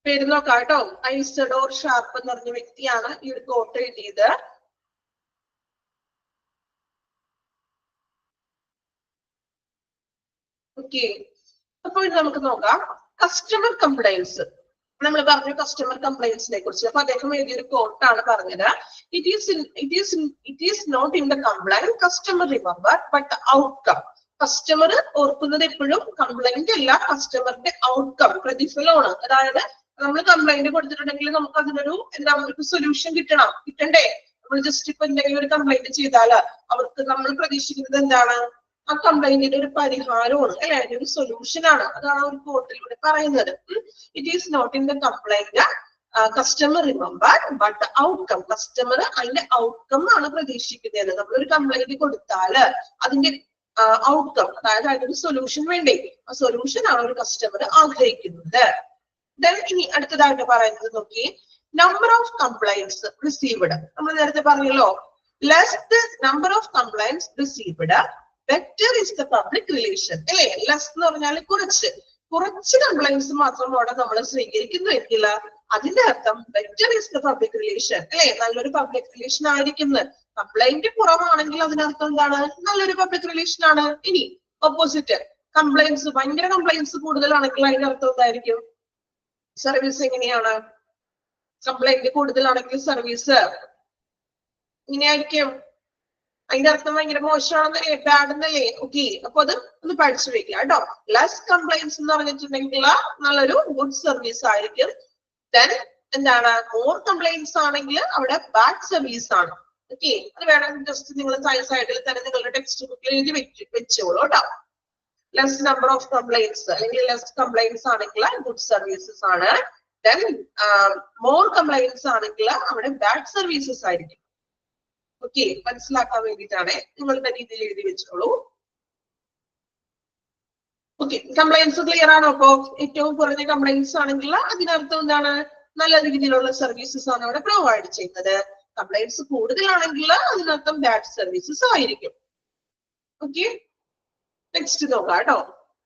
പേര് നോക്കാം കേട്ടോ. ഐസഡോർ ഷാർപ്പ് എന്ന് പറഞ്ഞ വ്യക്തിയാണ് ഈ ഒരു കോട്ട് എഴുതിയത്. ഓക്കെ, അപ്പോൾ ഇത് നമുക്ക് നോക്കാം. കസ്റ്റമർ കംപ്ലൈൻസ് നമ്മൾ പറഞ്ഞു, കസ്റ്റമർ കംപ്ലൈൻസിനെ കുറിച്ച്. അപ്പൊ അദ്ദേഹം എഴുതിയൊരു കോട്ടാണ് പറഞ്ഞത്. It is not in the complaint. Customer remember but outcome. Customer ഓർക്കുന്നത് എപ്പോഴും കംപ്ലൈന്റ് അല്ല, കസ്റ്റമറിന്റെ ഔട്ട്കം, പ്രതിഫലമാണ്. അതായത് നമ്മൾ കംപ്ലൈന്റ് കൊടുത്തിട്ടുണ്ടെങ്കിൽ നമുക്ക് അതിനൊരു എന്താ ഒരു സൊല്യൂഷൻ കിട്ടണ്ടേ? നമ്മൾ ജസ്റ്റ് ഇപ്പൊ എന്തെങ്കിലും ഒരു കംപ്ലൈന്റ് ചെയ്താൽ അവർക്ക് നമ്മൾ പ്രതീക്ഷിക്കുന്നത് എന്താണ്? ആ കംപ്ലൈന്റിന്റെ ഒരു പരിഹാരമാണ്, അല്ലെ? ഒരു സൊല്യൂഷൻ ആണ്. അതാണ് ഒരു കോട്ടിലൂടെ പറയുന്നത്. It is not in the complaint. Customer remember but outcome. Customer അതിന്റെ ഔട്ട്കം ആണ് പ്രതീക്ഷിക്കുന്നത്. നമ്മളൊരു കംപ്ലൈന്റ് കൊടുത്താല് അതിന്റെ ഔട്ട്കം, അതായത് അതിനൊരു സൊല്യൂഷൻ വേണ്ടേ? ആ സൊല്യൂഷൻ ആണ് ഒരു കസ്റ്റമർ ആഗ്രഹിക്കുന്നത്. ഇനി അടുത്തതായിട്ട് പറയുന്നത് നോക്കി, നമ്പർ ഓഫ് കംപ്ലൈന്റ്സ് റിസീവ്ഡ്. നമ്മൾ നേരത്തെ പറഞ്ഞല്ലോ, less the number of complaints received better is the public relation, അല്ലെ? ലെസ് എന്ന് പറഞ്ഞാൽ കുറച്ച് കംപ്ലൈന്റ്സ് മാത്രം അവിടെ നമ്മൾ സ്വീകരിക്കുന്നുവെങ്കിൽ അതിന്റെ അർത്ഥം better is the public relation, അല്ലെ? നല്ലൊരു പബ്ലിക് റിലേഷൻ ആയിരിക്കുന്നത്. കംപ്ലൈന്റ് കുറവാണെങ്കിൽ അതിനർത്ഥം എന്താണ്? നല്ലൊരു പബ്ലിക് റിലേഷൻ ആണ്. ഇനി ഓപ്പോസിറ്റ്, ഭയങ്കര കംപ്ലൈന്റ്സ് കൂടുതലാണെങ്കിൽ അതിനർത്ഥം എന്തായിരിക്കും? സർവീസ് എങ്ങനെയാണ്? കംപ്ലൈന്റ് കൂടുതലാണെങ്കിൽ സർവീസ് ഇങ്ങനെയായിരിക്കും. അതിന്റെ അർത്ഥം ഭയങ്കര മോശമാണെന്നല്ലേ, ബാഡ് എന്നല്ലേ. ഓക്കെ, അപ്പൊ അത് ഒന്ന് പഠിച്ചു വെക്കുക കേട്ടോ. ലെസ് കംപ്ലൈൻസ് എന്ന് പറഞ്ഞിട്ടുണ്ടെങ്കിൽ നല്ലൊരു ഗുഡ് സർവീസ് ആയിരിക്കും. ദെൻ എന്താണ്, മോർ കംപ്ലൈൻസ് ആണെങ്കിൽ അവിടെ ബാഡ് സർവീസ് ആണ്. ഓക്കെ, അത് വേണമെങ്കിൽ ജസ്റ്റ് നിങ്ങൾ സയൻസ് ആയിട്ട് തന്നെ നിങ്ങളുടെ ടെക്സ്റ്റ് ബുക്കിൽ എഴുതി വെച്ചോളൂ കേട്ടോ. ലെസ് നമ്പർ ഓഫ് കംപ്ലൈൻസ് അല്ലെങ്കിൽ ലെസ് കംപ്ലൈൻസ് ആണെങ്കിൽ ഗുഡ് സർവീസസ് ആണ്. ദെൻ മോർ കംപ്ലൈൻസ് ആണെങ്കിൽ അവിടെ ബാഡ് സർവീസസ് ആയിരിക്കും. ഓക്കെ, മനസ്സിലാക്കാൻ വേണ്ടിയിട്ടാണ് നിങ്ങളുടെ രീതിയിൽ എഴുതി വെച്ചോളൂ. ഓക്കെ, കംപ്ലൈൻസ് ക്ലിയർ ആണോ? അപ്പോ ഏറ്റവും കുറഞ്ഞ കംപ്ലൈൻസ് ആണെങ്കിൽ അതിനർത്ഥം എന്താണ്, നല്ല രീതിയിലുള്ള സർവീസസ് ആണ് അവിടെ പ്രൊവൈഡ് ചെയ്യുന്നത്. കംപ്ലൈൻസ് കൂടുതലാണെങ്കിൽ അതിനർത്ഥം ബാഡ് സർവീസസ് ആയിരിക്കും. ഓക്കെ, നെക്സ്റ്റ് നോക്കാം കേട്ടോ.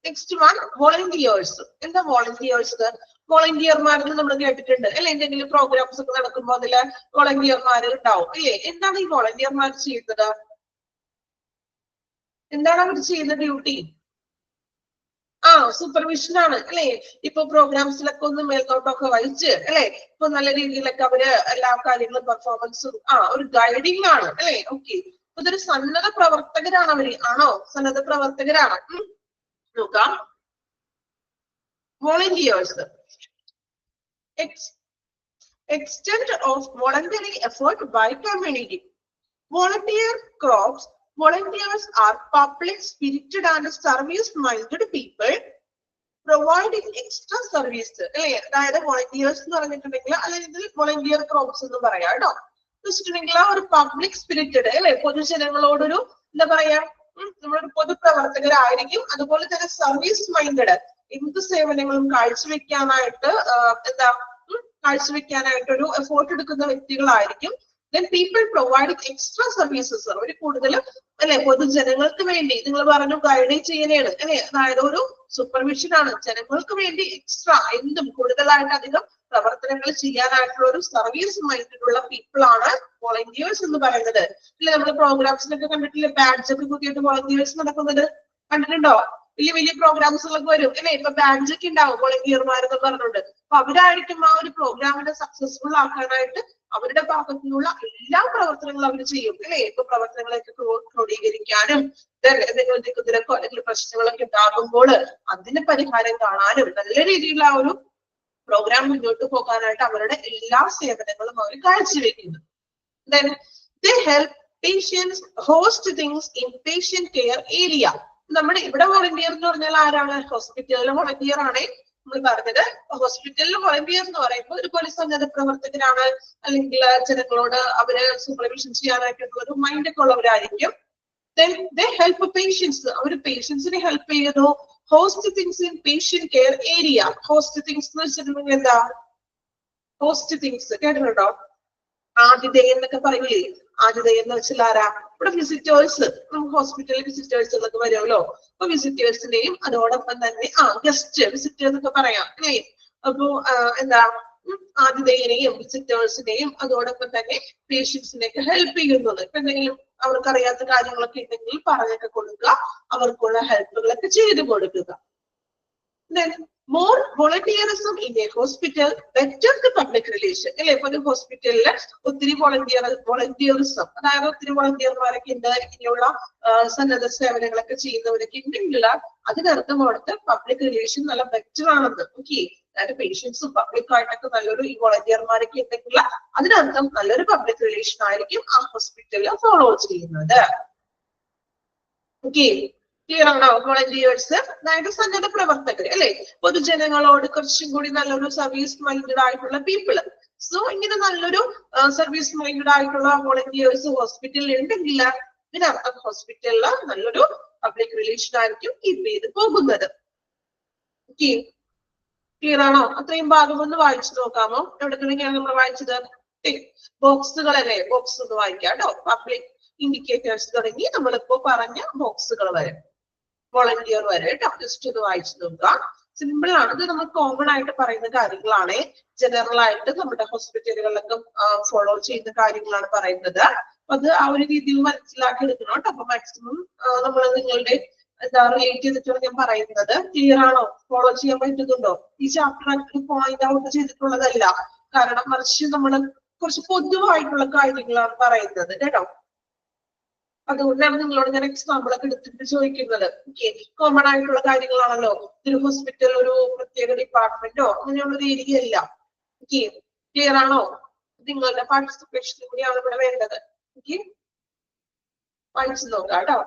Next one volunteers. എന്താ വോളണ്ടിയേഴ്സ്? വോളണ്ടിയർമാരെന്ന് നമ്മൾ കേട്ടിട്ടുണ്ട് അല്ലെ, എന്തെങ്കിലും പ്രോഗ്രാംസ് ഒക്കെ നടക്കുമ്പോൾ അതില് വോളണ്ടിയർമാർ ഉണ്ടാവും അല്ലേ. എന്താണ് ഈ വോളണ്ടിയർമാർ ചെയ്യുന്നത്? എന്താണ് അവർ ചെയ്യുന്ന ഡ്യൂട്ടി? സൂപ്പർവിഷൻ ആണ് അല്ലെ. ഇപ്പൊ പ്രോഗ്രാംസിലൊക്കെ ഒന്ന് മേൽനോട്ടമൊക്കെ വഹിച്ച് അല്ലെ, ഇപ്പൊ നല്ല രീതിയിലൊക്കെ അവര് എല്ലാ കാര്യങ്ങളും പെർഫോമൻസും ഒരു ഗൈഡിങ് ആണ് അല്ലെ. ഓക്കെ, ഇതൊരു സന്നദ്ധ പ്രവർത്തകരാണ് അവര്. ആണോ? സന്നദ്ധ പ്രവർത്തകരാണ്. നോക്കാം. Volunteers, extent of voluntary effort by community. Volunteers are public spirited and service minded people providing extra service. അല്ലെ, അതായത് വോളണ്ടിയേഴ്സ് എന്ന് പറഞ്ഞിട്ടുണ്ടെങ്കിൽ അല്ലെങ്കിൽ വോളണ്ടിയർ ക്രോപ്സ് എന്ന് പറയാം കേട്ടോ. വെച്ചിട്ടുണ്ടെങ്കിൽ ഒരു പബ്ലിക് സ്പിരിറ്റഡ് അല്ലെ, പൊതുജനങ്ങളോടൊരു എന്താ പറയാ, നമ്മളൊരു പൊതുപ്രവർത്തകരായിരിക്കും. അതുപോലെ തന്നെ സർവീസ് മൈൻഡഡ്, എന്ത് സേവനങ്ങളും കാഴ്ചവെക്കാനായിട്ട് കാഴ്ചവെക്കാനായിട്ടൊരു എഫോർട്ട് എടുക്കുന്ന വ്യക്തികളായിരിക്കും. Then people providing extra services, ഒരു കൂടുതൽ അല്ലെ പൊതുജനങ്ങൾക്ക് വേണ്ടി, നിങ്ങൾ പറഞ്ഞു ഗൈഡ് ചെയ്യാനാണ് അല്ലെ, അതായത് ഒരു സൂപ്പർവിഷൻ ആണ്. ജനങ്ങൾക്ക് വേണ്ടി എക്സ്ട്രാ എന്തും കൂടുതലായിട്ട് അധികം പ്രവർത്തനങ്ങൾ ചെയ്യാനായിട്ടുള്ള ഒരു സർവീസ് മൈൻഡിലുള്ള പീപ്പിൾ ആണ് വോളണ്ടിയേഴ്സ് എന്ന് പറയുന്നത്. അല്ലെ, നമ്മൾ പ്രോഗ്രാംസിലൊക്കെ കണ്ടിട്ടില്ലേ, ബാഡ്ജ് ഒക്കെ കുത്തിയിട്ട് വോളണ്ടിയേഴ്സ് നടക്കുന്നത് കണ്ടിട്ടുണ്ടോ? വലിയ പ്രോഗ്രാംസുകളൊക്കെ വരും അല്ലെ, ഇപ്പൊ ബാഡ്ജ് ഒക്കെ ഉണ്ടാവും വോളണ്ടിയർമാരെന്ന് പറഞ്ഞുകൊണ്ട്. അപ്പൊ അവരായിരിക്കും ആ ഒരു പ്രോഗ്രാമിനെ സക്സസ്ഫുൾ ആക്കാനായിട്ട് അവരുടെ ഭാഗത്തു നിന്നുള്ള എല്ലാ പ്രവർത്തനങ്ങളും അവർ ചെയ്യും അല്ലെ. ഇപ്പൊ പ്രവർത്തനങ്ങളൊക്കെ ക്രോഡീകരിക്കാനും എന്തെങ്കിലും തിരക്കോ അല്ലെങ്കിൽ പ്രശ്നങ്ങളൊക്കെ ഉണ്ടാകുമ്പോൾ അതിന് പരിഹാരം കാണാനും നല്ല രീതിയിലുള്ള ആ ഒരു പ്രോഗ്രാം മുന്നോട്ട് പോകാനായിട്ട് അവരുടെ എല്ലാ സേവനങ്ങളും അവർ കാഴ്ചവെക്കുന്നു. Then they help patients host things in patient care area. നമ്മുടെ ഇവിടെ വോളണ്ടിയർ എന്ന് പറഞ്ഞാൽ ആരാണ്? ഹോസ്പിറ്റലിലെ വോളണ്ടിയർ ആണ് നമ്മൾ പറഞ്ഞത്. ഹോസ്പിറ്റലിലെ വോളണ്ടിയർ എന്ന് പറയുമ്പോൾ ഒരു സന്നദ്ധ പ്രവർത്തകരാണ്, അല്ലെങ്കിൽ ജനങ്ങളോട് അവര് സൂപ്പർവിഷൻ ചെയ്യാനായിട്ടുള്ള ഒരു മൈൻഡ് ഒക്കെ ഉള്ളവരായിരിക്കും. Then they help patients. അവർ പേഷ്യൻസിനെ ഹെൽപ്പ് ചെയ്യുന്നു. Host things in patient care area. Host things എന്ന് വെച്ചിട്ടുണ്ടെങ്കിൽ എന്താ? ഹോസ്റ്റ് തിങ്സ് കേട്ടിട്ടുണ്ടോ? ആതിഥേയൻ എന്നൊക്കെ പറയൂലേ. ആതിഥേയൻ എന്ന് വെച്ചാൽ ആരാ? ഇവിടെ വിസിറ്റേഴ്സ്, നമുക്ക് ഹോസ്പിറ്റലിൽ വിസിറ്റേഴ്സുകളൊക്കെ വരുമല്ലോ. അപ്പൊ വിസിറ്റേഴ്സിനെയും അതോടൊപ്പം തന്നെ ഗസ്റ്റ് വിസിറ്റേഴ്സ് എന്നൊക്കെ പറയാം അല്ലേ. അപ്പൊ എന്താ, ആതിഥേയനെയും വിസിറ്റേഴ്സിനെയും അതോടൊപ്പം തന്നെ പേഷ്യൻസിനെയൊക്കെ ഹെൽപ്പ് ചെയ്യുന്നത്. ഇപ്പൊ എന്തെങ്കിലും അവർക്കറിയാത്ത കാര്യങ്ങളൊക്കെ ഉണ്ടെങ്കിൽ പറഞ്ഞൊക്കെ കൊടുക്കുക, അവർക്കുള്ള ഹെൽപ്പുകളൊക്കെ ചെയ്തു കൊടുക്കുക. More volunteerism in a hospital, better the public relation. അല്ലെ, ഇപ്പൊ ഒരു ഹോസ്പിറ്റലില് ഒത്തിരി വോളണ്ടിയറിസം, അതായത് ഒത്തിരി വോളണ്ടിയർമാരൊക്കെ ഉണ്ട്, ഇങ്ങനെയുള്ള സന്നദ്ധ സേവനങ്ങളൊക്കെ ചെയ്യുന്നവരൊക്കെ ഉണ്ടെങ്കിൽ അതിനർത്ഥം അവിടുത്തെ പബ്ലിക് റിലേഷൻ നല്ല ബെറ്റർ ആണെന്ന്. ഓക്കെ, അതായത് പേഷ്യൻസും പബ്ലിക് ആയിട്ടൊക്കെ നല്ലൊരു ഈ വോളണ്ടിയർമാരൊക്കെ ഉണ്ടെങ്കിൽ അതിനർത്ഥം നല്ലൊരു പബ്ലിക് റിലേഷൻ ആയിരിക്കും ആ ഹോസ്പിറ്റലിൽ ഫോളോ ചെയ്യുന്നത്. ഓക്കെ, ക്ലിയർ ആണോ? വോളണ്ടിയേഴ്സ് അതായത് സന്നദ്ധ പ്രവർത്തകർ അല്ലെ, പൊതുജനങ്ങളോട് കുറച്ചും കൂടി നല്ലൊരു സർവീസ് മൈൻഡഡ് ആയിട്ടുള്ള പീപ്പിള്. സോ ഇങ്ങനെ നല്ലൊരു സർവീസ് മൈൻഡഡ് ആയിട്ടുള്ള വോളണ്ടിയേഴ്സ് ഹോസ്പിറ്റലിൽ ഉണ്ടെങ്കിൽ ഇതിനർത്ഥം ഹോസ്പിറ്റലില് നല്ലൊരു പബ്ലിക് റിലേഷൻ ആയിരിക്കും കീപ്പ് ചെയ്ത് പോകുന്നത്. ഓക്കെ, ക്ലിയർ ആണോ? അത്രയും ഭാഗം ഒന്ന് വായിച്ചു നോക്കാമോ? എവിടെയാണ് നമ്മൾ വായിച്ചത്? ബോക്സുകൾ അല്ലേ, ബോക്സ് ഒന്ന് വായിക്കാം കേട്ടോ. പബ്ലിക് ഇൻഡിക്കേറ്റേഴ്സ് തുടങ്ങി നമ്മളിപ്പോ പറഞ്ഞ ബോക്സുകൾ വരെ, വോളണ്ടിയർ വരെ കേട്ടോ. ജസ്റ്റ് ഒന്ന് വായിച്ചു നോക്കുക. സിമ്പിൾ ആണ്, ഇത് നമ്മൾ കോമൺ ആയിട്ട് പറയുന്ന കാര്യങ്ങളാണ്. ജനറൽ ആയിട്ട് നമ്മുടെ ഹോസ്പിറ്റലുകളിലൊക്കെ ഫോളോ ചെയ്യുന്ന കാര്യങ്ങളാണ് പറയുന്നത്. അത് ആ ഒരു രീതിയിൽ മനസ്സിലാക്കി എടുക്കണം കേട്ടോ. അപ്പൊ മാക്സിമം നമ്മൾ നിങ്ങളുടെ എന്താ റിലേറ്റ് ചെയ്തിട്ടാണ് ഞാൻ പറയുന്നത്. ക്ലിയർ ആണോ? ഫോളോ ചെയ്യാൻ പറ്റുന്നുണ്ടോ? ഈ ചാപ്റ്റർ പോയിന്റ് ഔട്ട് ചെയ്തിട്ടുള്ളതല്ല, കാരണം മറിച്ച് നമ്മൾ കുറച്ച് പൊതുവായിട്ടുള്ള കാര്യങ്ങളാണ് പറയുന്നത് കേട്ടോ. അതുകൊണ്ടാണ് നിങ്ങളോട് ഞാൻ എക്സാമ്പിൾ ഒക്കെ എടുത്തിട്ട് ചോദിക്കുന്നത്. കോമൺ ആയിട്ടുള്ള കാര്യങ്ങളാണല്ലോ. ഒരു ഹോസ്പിറ്റൽ ഒരു പ്രത്യേക ഡിപ്പാർട്ട്മെന്റോ അങ്ങനെയുള്ള ഒരു ഏരിയ അല്ല. ക്ലിയർ ആണോ? നിങ്ങളുടെ പാർട്ടിസിപ്പേഷനും കൂടിയാണ് ഇവിടെ വേണ്ടത്. വായിച്ചു നോക്കാം കേട്ടോ.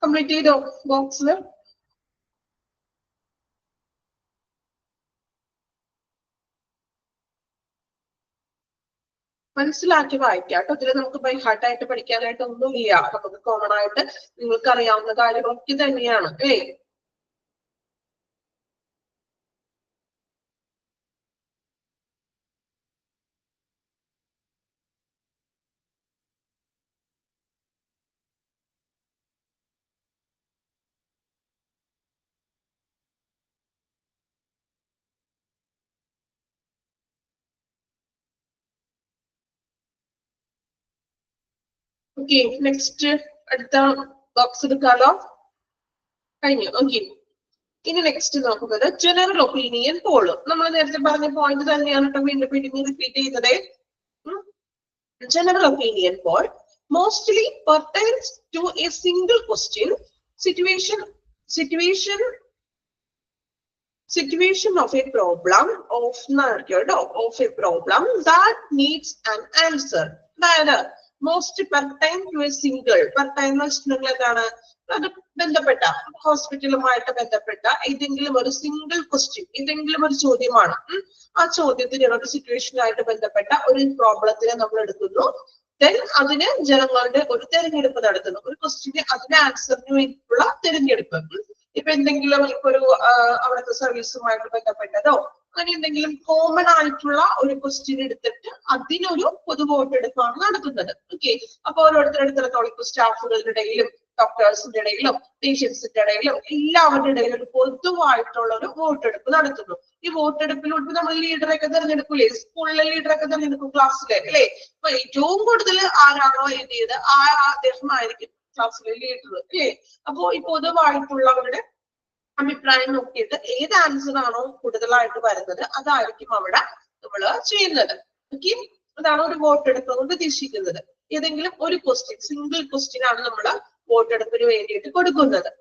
കംപ്ലീറ്റ് ചെയ്തോ ബോക്സില്? മനസ്സിലാക്കി വായിക്കാം കേട്ടോ. ഇതിൽ നമുക്ക് ബൈ ഹാർട്ട് ആയിട്ട് പഠിക്കാനായിട്ട് ഒന്നുമില്ല. നമുക്ക് കോമൺ ആയിട്ട് നിങ്ങൾക്ക് അറിയാവുന്ന കാര്യങ്ങളൊക്കെ തന്നെയാണ് അല്ലേ? ഓക്കെ, നെക്സ്റ്റ് അടുത്ത ബോക്സ് എടുക്കാലോ. കഴിഞ്ഞു. ഓക്കെ, ഇനി നെക്സ്റ്റ് നോക്കുന്നത് ജനറൽ ഒപ്പീനിയൻ പോള്. നമ്മൾ നേരത്തെ പറഞ്ഞ പോയിന്റ് തന്നെയാണ് കേട്ടോ വീണ്ടും വീണ്ടും റിപ്പീറ്റ് ചെയ്യുന്നത്. General opinion poll mostly pertains to a single question, situation of a problem of a problem that needs an answer. അതായത് most pertain to a single, pertain എന്താണ്? അത് ബന്ധപ്പെട്ട ഹോസ്പിറ്റലുമായിട്ട് ബന്ധപ്പെട്ട ഏതെങ്കിലും ഒരു സിംഗിൾ ക്വസ്റ്റ്യൻ, ഏതെങ്കിലും ഒരു ചോദ്യമാണ്. ആ ചോദ്യത്തിന് ഒരു സിറ്റുവേഷനുമായിട്ട് ബന്ധപ്പെട്ട ഒരു പ്രോബ്ലത്തിനെ നമ്മൾ എടുക്കുന്നു. ദെൻ അതിന് ജനങ്ങളുടെ ഒരു തെരഞ്ഞെടുപ്പ് നടത്തുന്നു. ഒരു ക്വസ്റ്റ്യന് അതിന്റെ ആൻസറിന് വേണ്ടിയിട്ടുള്ള തെരഞ്ഞെടുപ്പ്. ഇപ്പൊ എന്തെങ്കിലും ഇപ്പൊ ഒരു അവിടുത്തെ സർവീസുമായിട്ട് ബന്ധപ്പെട്ടതോ അങ്ങനെ എന്തെങ്കിലും കോമൺ ആയിട്ടുള്ള ഒരു ക്വസ്റ്റ്യൻ എടുത്തിട്ട് അതിനൊരു പൊതു വോട്ടെടുപ്പാണ് നടത്തുന്നത്. ഓക്കെ, അപ്പൊ ഓരോരുത്തരെടുത്തിടത്തോളം ഇപ്പൊ സ്റ്റാഫുകളുടെ ഇടയിലും ഡോക്ടേഴ്സിന്റെ ഇടയിലും പേഷ്യൻസിന്റെ ഇടയിലും എല്ലാവരുടെ ഇടയിലും ഒരു പൊതുവായിട്ടുള്ള ഒരു വോട്ടെടുപ്പ് നടത്തുന്നു. ഈ വോട്ടെടുപ്പിലൂടെ നമ്മൾ ലീഡറൊക്കെ തെരഞ്ഞെടുക്കൂലേ? സ്കൂളിലെ ലീഡറൊക്കെ തെരഞ്ഞെടുക്കും, ക്ലാസ്സിലെ അല്ലേ? അപ്പൊ ഏറ്റവും കൂടുതൽ ആരാണോ എഴുതിയത് അദ്ദേഹമായിരിക്കും ക്ലാസ്സിലെ ലീഡർ അല്ലേ? അപ്പോ ഈ പൊതുവായിട്ടുള്ളവരുടെ അഭിപ്രായം നോക്കിയിട്ട് ഏത് ആൻസർ ആണോ കൂടുതലായിട്ട് വരുന്നത് അതായിരിക്കും അവിടെ നമ്മൾ ചെയ്യുന്നത്. ഓക്കെ, അതാണ് ഒരു വോട്ടെടുപ്പ് കൊണ്ട് ഉദ്ദേശിക്കുന്നത്. ഏതെങ്കിലും ഒരു ക്വസ്റ്റ്യൻ, സിംഗിൾ ക്വസ്റ്റ്യൻ ആണ് നമ്മൾ വോട്ടെടുപ്പിന് വേണ്ടിയിട്ട് കൊടുക്കുന്നത്.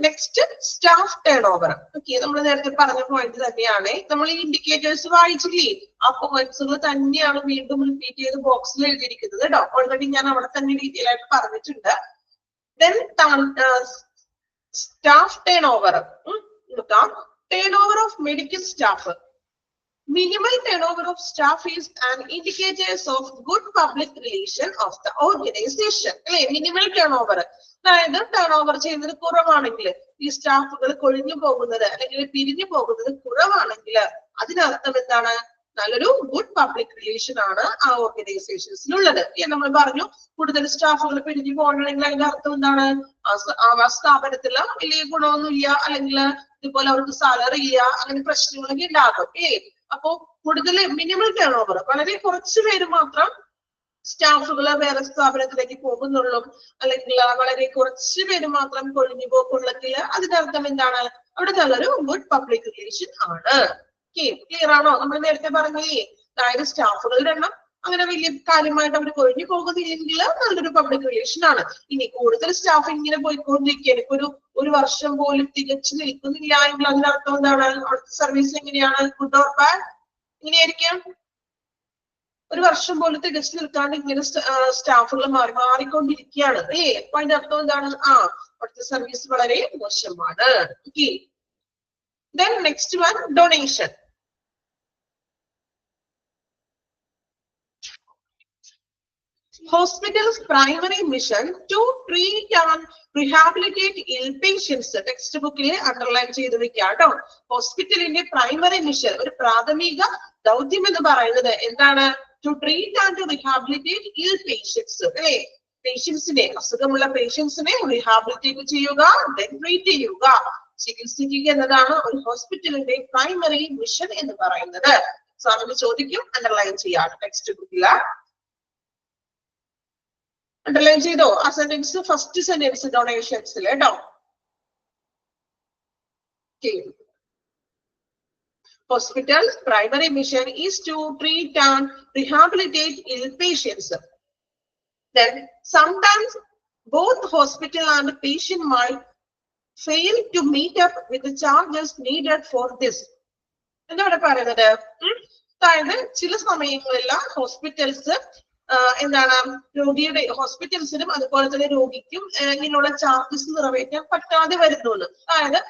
Next staff turn over. Okay, നമ്മൾ നേരത്തെ പറഞ്ഞ പോയിന്റ് തന്നെയാണ്. നമ്മൾ ഈ ഇൻഡിക്കേറ്റേഴ്സ് വായിച്ചില്ലേ? ആ പോയിന്റ്സുകൾ തന്നെയാണ് വീണ്ടും റിപ്പീറ്റ് ചെയ്ത് ബോക്സിൽ എഴുതിയിരിക്കുന്നത് കേട്ടോ. ഓൾറെഡി ഞാൻ അവിടെ തന്നെ ഡീറ്റെയിൽ ആയിട്ട് പറഞ്ഞിട്ടുണ്ട്. ദെൻ സ്റ്റാഫ് ടേൺ ഓവർ നോക്കാം. Turn over of medical staff. Minimal turnover of staff is an indicator of good public relation of the organization. അല്ലെ? മിനിമൽ ടേൺ ഓവർ, അതായത് ടേൺ ഓവർ ചെയ്യുന്നത് കുറവാണെങ്കിൽ, ഈ സ്റ്റാഫുകൾ കൊഴിഞ്ഞു പോകുന്നത് അല്ലെങ്കിൽ പിരിഞ്ഞു പോകുന്നത് കുറവാണെങ്കിൽ അതിനർത്ഥം എന്താണ്? നല്ലൊരു ഗുഡ് പബ്ലിക് റിലേഷൻ ആണ് ആ ഓർഗനൈസേഷൻസിലുള്ളത്. നമ്മൾ പറഞ്ഞു കൂടുതൽ സ്റ്റാഫുകൾ പിരിഞ്ഞു പോകണമെങ്കിൽ അതിന്റെ അർത്ഥം എന്താണ്? ആ സ്ഥാപനത്തില് വലിയ ഗുണമൊന്നും ഇല്ല, അല്ലെങ്കിൽ ഇതുപോലെ അവർക്ക് സാലറി ഇല്ല, അങ്ങനെ പ്രശ്നങ്ങളൊക്കെ ഉണ്ടാകും. അപ്പോ കൂടുതൽ മിനിമൽ ടേൺ ഓവർ, വളരെ കുറച്ച് പേര് മാത്രം സ്റ്റാഫുകള് വേറെ സ്ഥാപനത്തിലേക്ക് പോകുന്നുള്ളൂ, അല്ലെങ്കിൽ വളരെ കുറച്ച് പേര് മാത്രം കൊഴിഞ്ഞു പോകുള്ളെങ്കിൽ അതിനർത്ഥം എന്താണ്? അവിടെ നല്ലൊരു ഗുഡ് പബ്ലിക് റിലേഷൻ ആണ്. ക്ലിയർ ആണോ? നമ്മൾ നേരത്തെ പറഞ്ഞില്ലേ, അതായത് സ്റ്റാഫുകളുടെ എണ്ണം അങ്ങനെ വലിയ കാര്യമായിട്ട് അവർ കൊഴിഞ്ഞു പോകുന്നില്ലെങ്കിൽ നല്ലൊരു പബ്ലിക് റിലേഷൻ ആണ്. ഇനി കൂടുതൽ സ്റ്റാഫ് ഇങ്ങനെ പോയിക്കൊണ്ടിരിക്കുകയാണ്, ഇപ്പൊ ഒരു വർഷം പോലും തികച്ചു നിൽക്കുന്നില്ല എങ്കിൽ അതിനർത്ഥം എന്താണ്? അവിടുത്തെ സർവീസ് എങ്ങനെയാണ്? Good or bad? ഇങ്ങനെയായിരിക്കാം. ഒരു വർഷം പോലും തികച്ചു നിൽക്കാണ്ട് ഇങ്ങനെ സ്റ്റാഫുകൾ മാറിക്കൊണ്ടിരിക്കുകയാണ് അല്ലേ? അപ്പൊ അതിന്റെ അർത്ഥം എന്താണ്? അവിടുത്തെ സർവീസ് വളരെ മോശമാണ്. Okay. Then next one, donation. Hospital's primary mission to treat and rehabilitate ill patients. Text ബുക്കിൽ അണ്ടർലൈൻ ചെയ്ത് വെക്കാം കേട്ടോ. ഹോസ്പിറ്റലിന്റെ പ്രൈമറി മിഷൻ, ഒരു പ്രാഥമിക ദൗത്യം എന്ന് പറയുന്നത് എന്താണ്? ടു ട്രീറ്റ് ആൻഡ് റീഹാബിലിറ്റേറ്റ് ഇൽ പേഷ്യൻസ് അല്ലേ? പേഷ്യൻസിനെ, അസുഖമുള്ള പേഷ്യൻസിനെ റീഹാബിലിറ്റേറ്റ് ചെയ്യുക, ട്രീറ്റ് ചെയ്യുക, ചികിത്സിക്കുക എന്നതാണ് ഒരു ഹോസ്പിറ്റലിന്റെ പ്രൈമറി മിഷൻ എന്ന് പറയുന്നത്. സാറിന് ചോദിക്കും, അണ്ടർലൈൻ ചെയ്യാം ടെക്സ്റ്റ് ബുക്കില്. അണ്ടർലൈൻ ചെയ്തോ ആ സെന്റൻസ്? ഫസ്റ്റ് സെന്റൻസ് ഡൊണേഷൻസിൽ കേട്ടോ. Hospital's primary mission is to treat and rehabilitate ill patients. Then sometimes both hospital and patient might fail to meet up with the charges needed for this. എന്താണ് പറയുന്നത്? അതായത് ചില സമയങ്ങളിൽ hospitals എന്താണ്, രോഗിയുടെ ഹോസ്പിറ്റൽസിനും അതുപോലെ തന്നെ രോഗിക്കും ഇങ്ങനെയുള്ള ചാർജസ് നിറവേറ്റാൻ പറ്റാതെ വരുന്നു. അതായത്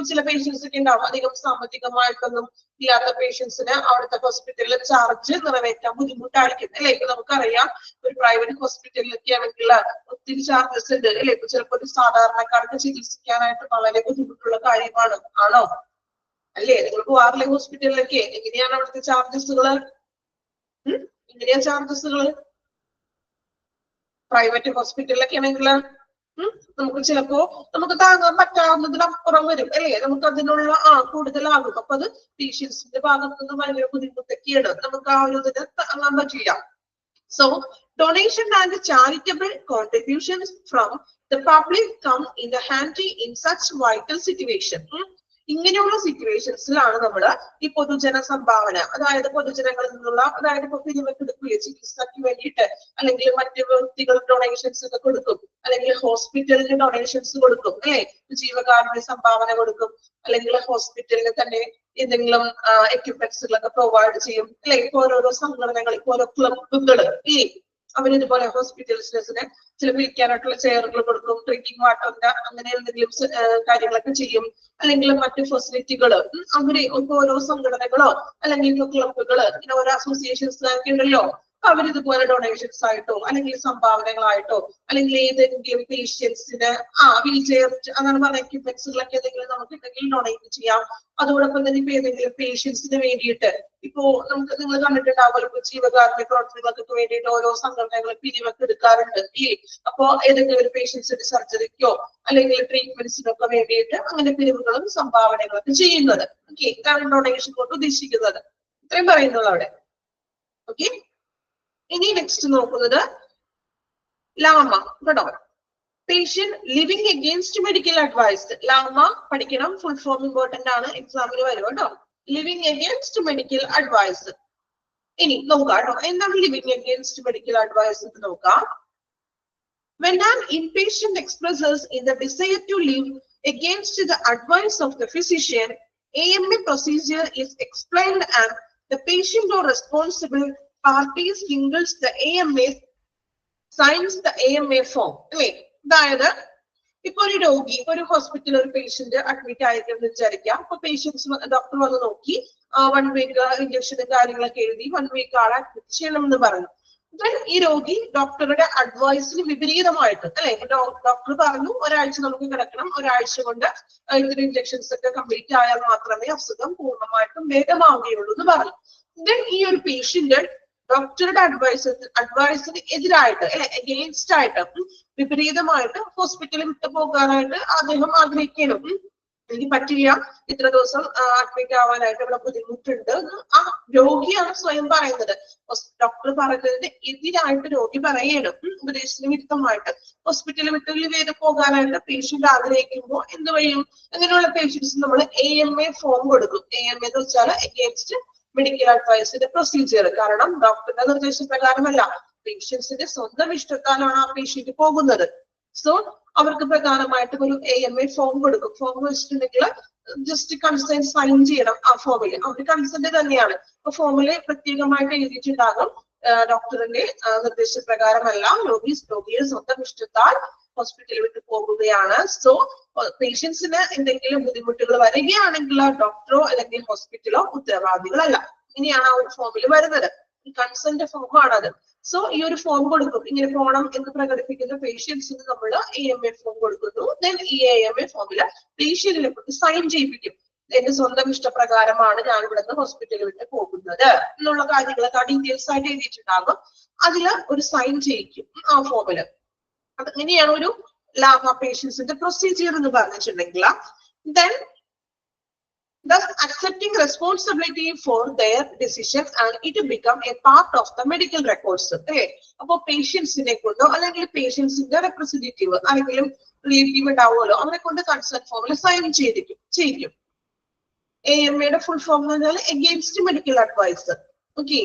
ചില പേഷ്യൻസ് ഒക്കെ ഉണ്ടാവും, അധികം സാമ്പത്തികമായിട്ടൊന്നും ഇല്ലാത്ത പേഷ്യൻസിന് അവിടുത്തെ ഹോസ്പിറ്റലിൽ ചാർജ് നിറവേറ്റാൻ ബുദ്ധിമുട്ടായിരിക്കും അല്ലെ? ഇപ്പൊ നമുക്കറിയാം, ഒരു പ്രൈവറ്റ് ഹോസ്പിറ്റലിലൊക്കെ ആണെങ്കിൽ ഒത്തിരി ചാർജസ് ഉണ്ട് അല്ലെ? ഇപ്പൊ ചിലപ്പോൾ ഒരു സാധാരണക്കാർക്ക് ചികിത്സിക്കാനായിട്ട് വളരെ ബുദ്ധിമുട്ടുള്ള കാര്യമാണ്. ആണോ? അല്ലേ? നിങ്ങൾ പോവാറില്ലേ ഹോസ്പിറ്റലിലൊക്കെ? എങ്ങനെയാണ് അവിടുത്തെ ചാർജസുകള്? എങ്ങനെയാ ചാർജസുകള്? പ്രൈവറ്റ് ഹോസ്പിറ്റലിലൊക്കെ ആണെങ്കിൽ നമുക്ക് ചിലപ്പോ നമുക്ക് താങ്ങാൻ പറ്റാവുന്നതിനപ്പുറം വരും അല്ലേ? നമുക്ക് അതിനുള്ള കൂടുതലാകും. അപ്പൊ അത് പേഷ്യൻസിന്റെ ഭാഗത്തു നിന്ന് ഭയങ്കര ബുദ്ധിമുട്ടൊക്കെയാണ്, നമുക്ക് ആ ഒരു ഇതിന് താങ്ങാൻ പറ്റില്ല. So donation and charitable contributions from the public come in the handy in such vital situation. ഇങ്ങനെയുള്ള സിറ്റുവേഷൻസിലാണ് നമ്മൾ ഈ പൊതുജന സംഭാവന, അതായത് പൊതുജനങ്ങളിൽ നിന്നുള്ള, അതായത് ഇപ്പൊ പിരിവെടുക്കുകയോ ചികിത്സയ്ക്ക് വേണ്ടിയിട്ട് അല്ലെങ്കിൽ മറ്റു വ്യക്തികൾ ഡൊണേഷൻസ് ഒക്കെ കൊടുക്കും, അല്ലെങ്കിൽ ഹോസ്പിറ്റലിന് ഡൊണേഷൻസ് കൊടുക്കും അല്ലെ? ജീവകാരുണ്യ സംഭാവന കൊടുക്കും, അല്ലെങ്കിൽ ഹോസ്പിറ്റലിന് തന്നെ എന്തെങ്കിലും എക്യുപ്മെന്റ്സുകളൊക്കെ പ്രൊവൈഡ് ചെയ്യും അല്ലെ? ഇപ്പൊ ഓരോരോ സംഘടനകൾ, ഇപ്പൊ ഓരോ ക്ലബുകൾ അവരിതുപോലെ ഹോസ്പിറ്റൽസിന് ചില വിളിക്കാനായിട്ടുള്ള ചെയറുകൾ കൊടുക്കും, ഡ്രിങ്കിങ് വാട്ടറിന്റെ അങ്ങനെ എന്തെങ്കിലും കാര്യങ്ങളൊക്കെ ചെയ്യും, അല്ലെങ്കിൽ മറ്റു ഫെസിലിറ്റികൾ അവര് ഓരോ സംഘടനകളോ അല്ലെങ്കിൽ ക്ലബുകള് ഇങ്ങനെ ഓരോ അസോസിയേഷൻസ് ഒക്കെ ഉണ്ടല്ലോ, അവരിതുപോലെ ഡൊണേഷൻസ് ആയിട്ടോ അല്ലെങ്കിൽ സംഭാവനകളായിട്ടോ അല്ലെങ്കിൽ ഏതെങ്കിലും പേഷ്യൻസിന് വീൽ ചെയർ അങ്ങനെ പറഞ്ഞ എക്യുപ്മെന്റ്സുകളൊക്കെ എന്തെങ്കിലും നമുക്കുണ്ടെങ്കിൽ ഡൊണേറ്റ് ചെയ്യാം. അതോടൊപ്പം തന്നെ ഇപ്പൊ ഏതെങ്കിലും പേഷ്യൻസിന് വേണ്ടിയിട്ട് ഇപ്പോ നിങ്ങൾ കണ്ടിട്ടുണ്ടാവുമല്ലോ, ഇപ്പൊ ജീവകാരുണ്യ പ്രവർത്തനങ്ങൾക്ക് വേണ്ടിയിട്ട് ഓരോ സംഘടനകൾ പിരിവൊക്കെ എടുക്കാറുണ്ട് ഇല്ലേ? അപ്പോ ഏതെങ്കിലും ഒരു പേഷ്യൻസിന്റെ സർജറിക്കോ അല്ലെങ്കിൽ ട്രീറ്റ്മെന്റ്സിനൊക്കെ വേണ്ടിയിട്ട് അങ്ങനെ പിരിവുകളും സംഭാവനകളൊക്കെ ചെയ്യുന്നത്. ഓക്കെ, ഇതാണ് ഡൊണേഷൻ കൊണ്ട് ഉദ്ദേശിക്കുന്നത്. ഇത്രയും പറയുന്നുള്ളൂ അവിടെ. ഓക്കെ, ഇനി നെക്സ്റ്റ് നോക്കുന്നത് ലാമ കേട്ടോ. Patient living against medical advice. LAMA പഠിക്കണം, ഫുൾ ഫോം ഇമ്പോർട്ടന്റ് ആണ്, എക്സാമിന് വരും കേട്ടോ. Living against medical advice. ഇനി നോക്കാം കേട്ടോ, എന്താണ് ലിവിംഗ് അഗെയിൻസ്റ്റ് മെഡിക്കൽ അഡ്വൈസ് എന്ന് നോക്കാം. When an inpatient expresses in the desire to live against the advice of the physician, AMA procedure is explained and the patient or responsible party singles the AMA, signs the AMA form. അല്ലേ? അതായത് ഇപ്പൊ ഒരു രോഗി, ഇപ്പൊ ഒരു ഹോസ്പിറ്റലിൽ ഒരു patient admit ആയിരിക്കും വിചാരിക്കാം. അപ്പൊ പേഷ്യൻസ് ഡോക്ടർ വന്ന് നോക്കി 1 വീക്ക് ഇഞ്ചക്ഷനും കാര്യങ്ങളൊക്കെ എഴുതി 1 വീക്ക് ആളെ അഡ്മിറ്റ് ചെയ്യണം എന്ന് പറഞ്ഞു. ഈ രോഗി ഡോക്ടറുടെ അഡ്വൈസിന് വിപരീതമായിട്ട് അല്ലെ, ഡോക്ടർ പറഞ്ഞു ഒരാഴ്ച നമുക്ക് കിടക്കണം, ഒരാഴ്ച കൊണ്ട് ഇതിന് ഇഞ്ചക്ഷൻസ് ഒക്കെ കംപ്ലീറ്റ് ആയാൽ മാത്രമേ അസുഖം പൂർണ്ണമായിട്ടും ഭേദമാവുകയുള്ളൂ എന്ന് പറഞ്ഞു. ഈ ഒരു പേഷ്യന്റ് ഡോക്ടറുടെ അഡ്വൈസിന് എതിരായിട്ട് അല്ലെ, അഗെയിൻസ്റ്റ് ആയിട്ട് വിപരീതമായിട്ട് ഹോസ്പിറ്റലിൽ വിട്ടു പോകാനായിട്ട് അദ്ദേഹം ആഗ്രഹിക്കണം. എനിക്ക് പറ്റില്ല, ഇത്ര ദിവസം അഡ്മിറ്റ് ആവാനായിട്ട് ഇവിടെ ബുദ്ധിമുട്ടുണ്ട് ആ രോഗിയാണ് സ്വയം പറയുന്നത്. ഡോക്ടർ പറയുന്നതിന് എതിരായിട്ട് രോഗി പറയണം. ഉപദേശത്തിന് വിരുദ്ധമായിട്ട് ഹോസ്പിറ്റലിൽ വിട്ട് പോകാനായിട്ട് പേഷ്യന്റ് ആഗ്രഹിക്കുമ്പോൾ എന്ത് ചെയ്യും? അങ്ങനെയുള്ള പേഷ്യൻസ് നമ്മൾ AMA ഫോം കൊടുക്കും. AMA എന്ന് വെച്ചാൽ അഗേൻസ്റ്റ് മെഡിക്കൽ അഡ്വൈസിന്റെ പ്രൊസീജിയർ. കാരണം ഡോക്ടറുടെ നിർദ്ദേശപ്രകാരമല്ല, പേഷ്യൻസിന്റെ സ്വന്തം ഇഷ്ടത്താലാണ് ആ പേഷ്യന്റ് പോകുന്നത്. സോ അവർക്ക് പ്രധാനമായിട്ടും ഒരു AMA ഫോം കൊടുക്കും. ഫോം വെച്ചിട്ടുണ്ടെങ്കിൽ ജസ്റ്റ് കൺസെന്റ് സൈൻ ചെയ്യണം ആ ഫോമില്. അവര് കൺസെന്റ് തന്നെയാണ്. അപ്പൊ ഫോമില് പ്രത്യേകമായിട്ട് എഴുതിയിട്ടുണ്ടാകും ഡോക്ടറിന്റെ നിർദ്ദേശപ്രകാരമല്ല, രോഗിയുടെ സ്വന്തം ഇഷ്ടത്താൽ ഹോസ്പിറ്റലിൽ വിട്ട് പോകുകയാണ്. സോ പേഷ്യൻസിന് എന്തെങ്കിലും ബുദ്ധിമുട്ടുകൾ വരികയാണെങ്കിൽ ഡോക്ടറോ അല്ലെങ്കിൽ ഹോസ്പിറ്റലോ ഉത്തരവാദികളല്ല. ഇങ്ങനെയാണ് ആ ഒരു ഫോമിൽ വരുന്നത്. കൺസെന്റ് ഫോമാണത്. സോ ഈ ഒരു ഫോം കൊടുക്കും. ഇങ്ങനെ പോകണം എന്ന് പ്രകടിപ്പിക്കുന്ന പേഷ്യൻസിന് നമ്മൾ AMA ഫോം കൊടുക്കുന്നു. ദെൻ ഈ AMA ഫോമില് പേഷ്യന്റിനെ കൊണ്ട് സൈൻ ചെയ്യിപ്പിക്കും. എന്റെ സ്വന്തം ഇഷ്ടപ്രകാരമാണ് ഞാൻ ഇവിടുന്ന് ഹോസ്പിറ്റലിൽ വിട്ട് പോകുന്നത് എന്നുള്ള കാര്യങ്ങളൊക്കെ ഡീറ്റെയിൽസ് ആയിട്ട് എഴുതിയിട്ടുണ്ടാകും. അതില് ഒരു സൈൻ ചെയ്യിക്കും ആ ഫോമില്. അങ്ങനെയാണ് ഒരു ലാമ പേഷ്യൻസിന്റെ പ്രൊസീജിയർ എന്ന് പറഞ്ഞിട്ടുണ്ടെങ്കിൽ, then thus accepting responsibility for their decisions and it become a part of the medical records. അപ്പൊ പേഷ്യൻസിനെ കൊണ്ടോ അല്ലെങ്കിൽ പേഷ്യൻസിന്റെ റെപ്രസെന്റേറ്റീവ് ആരെങ്കിലും റിലേറ്റീവ് ഉണ്ടാവുമല്ലോ, അവരെ കൊണ്ട് കൺസെന്റ് ഫോമിൽ സൈൻ ചെയ്യിക്കും. AMA ഫുൾ ഫോം എന്ന് പറഞ്ഞാൽ അഗെയിൻസ്റ്റ് മെഡിക്കൽ അഡ്വൈസ്. ഓക്കെ,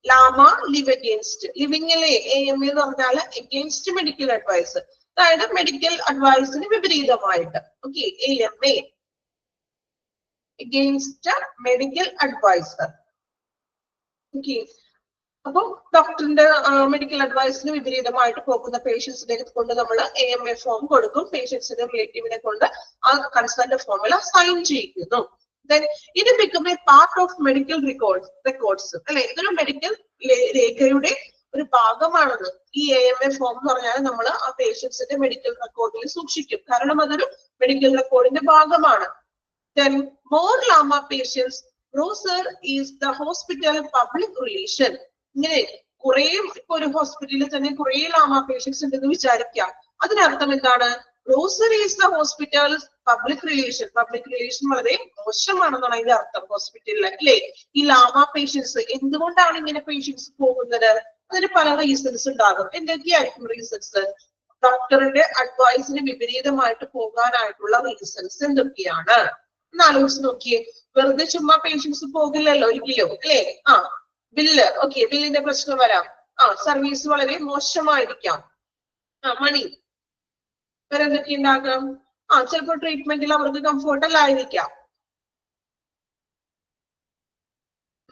ലാമ ലിവ് അഗെയിൻസ്റ്റ്, ലിവിംഗിലെ AMA എന്ന് പറഞ്ഞാൽ അഗെയിൻസ്റ്റ് മെഡിക്കൽ അഡ്വൈസ്, അതായത് medical അഡ്വൈസിന് വിപരീതമായിട്ട്. Okay, AMA against medical adviser. Okay, അപ്പൊ ഡോക്ടറിന്റെ മെഡിക്കൽ അഡ്വൈസിന് വിപരീതമായിട്ട് പോകുന്ന പേഷ്യൻസിനെ കൊണ്ട് നമ്മൾ AMA ഫോം കൊടുക്കും. പേഷ്യൻസിന്റെ റിലേറ്റീവിനെ കൊണ്ട് ആ കൺസെന്റ് ഫോമിൽ സൈൻ ചെയ്യിക്കുന്നു. Then ഇത് become a part of medical records അല്ലെ, ഇതൊരു മെഡിക്കൽ രേഖയുടെ ഒരു ഭാഗമാണെന്ന്. ഈ AMA ഫോം എന്ന് പറഞ്ഞാൽ നമ്മൾ ആ പേഷ്യൻസിന്റെ മെഡിക്കൽ റെക്കോർഡിൽ സൂക്ഷിക്കും. കാരണം അതൊരു മെഡിക്കൽ റെക്കോർഡിന്റെ ഭാഗമാണ്. Then more llama patients, brochure is the hospital public relation. ഇങ്ങനെ കുറെ ഇപ്പൊ ഒരു ഹോസ്പിറ്റലിൽ തന്നെ കുറെ ലാമ പേഷ്യൻസ് ഉണ്ടെന്ന് വിചാരിക്കാം. അതിനർത്ഥം എന്താണ്? brochure is the hospital public relation. Public relation വളരെ മോശമാണെന്നാണ് അതിന്റെ അർത്ഥം ഹോസ്പിറ്റലിൽ, അല്ലേ? ഈ ലാമ പേഷ്യൻസ് എന്തുകൊണ്ടാണ് ഇങ്ങനെ പേഷ്യൻസ് പോകുന്നത്? അതിന് പല റീസൺസ് ഉണ്ടാകും. എന്തൊക്കെയായിരിക്കും റീസൺസ്? ഡോക്ടറിന്റെ അഡ്വൈസിന് വിപരീതമായിട്ട് പോകാനായിട്ടുള്ള റീസൺസ് എന്തൊക്കെയാണ് എന്നാലോചിച്ച് നോക്കിയേ. വെറുതെ ചുമ്മാ പേഷ്യൻസ് പോകില്ലല്ലോ ഒരിക്കലും, അല്ലേ? ബില്ല്, ഓക്കെ, ബില്ലിന്റെ പ്രശ്നം വരാം. സർവീസ് വളരെ മോശമായിരിക്കാം. മണി, വേറെ എന്തൊക്കെ ഉണ്ടാകാം? ചിലപ്പോ ട്രീറ്റ്മെന്റിൽ അവർക്ക് കംഫോർട്ടബിൾ ആയിരിക്കാം.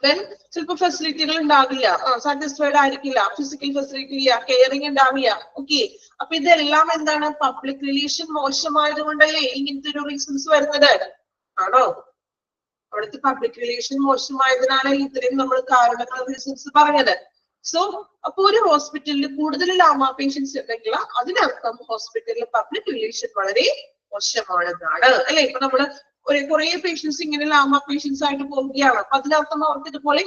ദെൻ ചിലപ്പോ ഫെസിലിറ്റികൾ ഉണ്ടാവില്ല, സാറ്റിസ്ഫൈഡ് ആയിരിക്കില്ല, ഫിസിക്കൽ ഫെസിലിറ്റി ഇല്ല, കെയറിങ് ഉണ്ടാവില്ല. ഓക്കെ, അപ്പൊ ഇതെല്ലാം എന്താണ്? പബ്ലിക് റിലേഷൻ മോശമായത് കൊണ്ടല്ലേ ഇങ്ങനത്തെ ഒരു റീസൺസ് വരുന്നത്? ആണോ? അവിടുത്തെ പബ്ലിക് റിലേഷൻ മോശമായതിനാണ് ഇത്രയും നമ്മൾ കാരണങ്ങൾ റീസൺസ് പറഞ്ഞത്. സോ അപ്പൊ ഒരു ഹോസ്പിറ്റലിൽ കൂടുതൽ ലാമ പേഷ്യൻസ് ഉണ്ടെങ്കിൽ അതിനർത്ഥം ഹോസ്പിറ്റലിൽ പബ്ലിക് റിലേഷൻ വളരെ മോശമാണെന്നാണ്, അല്ലെ? ഇപ്പൊ നമ്മള് കുറെ പേഷ്യൻസ് ഇങ്ങനെ ലാമ പേഷ്യൻസ് ആയിട്ട് പോവുകയാണ്. അപ്പൊ അതിനർത്ഥം അവർക്ക് ഇതുപോലെ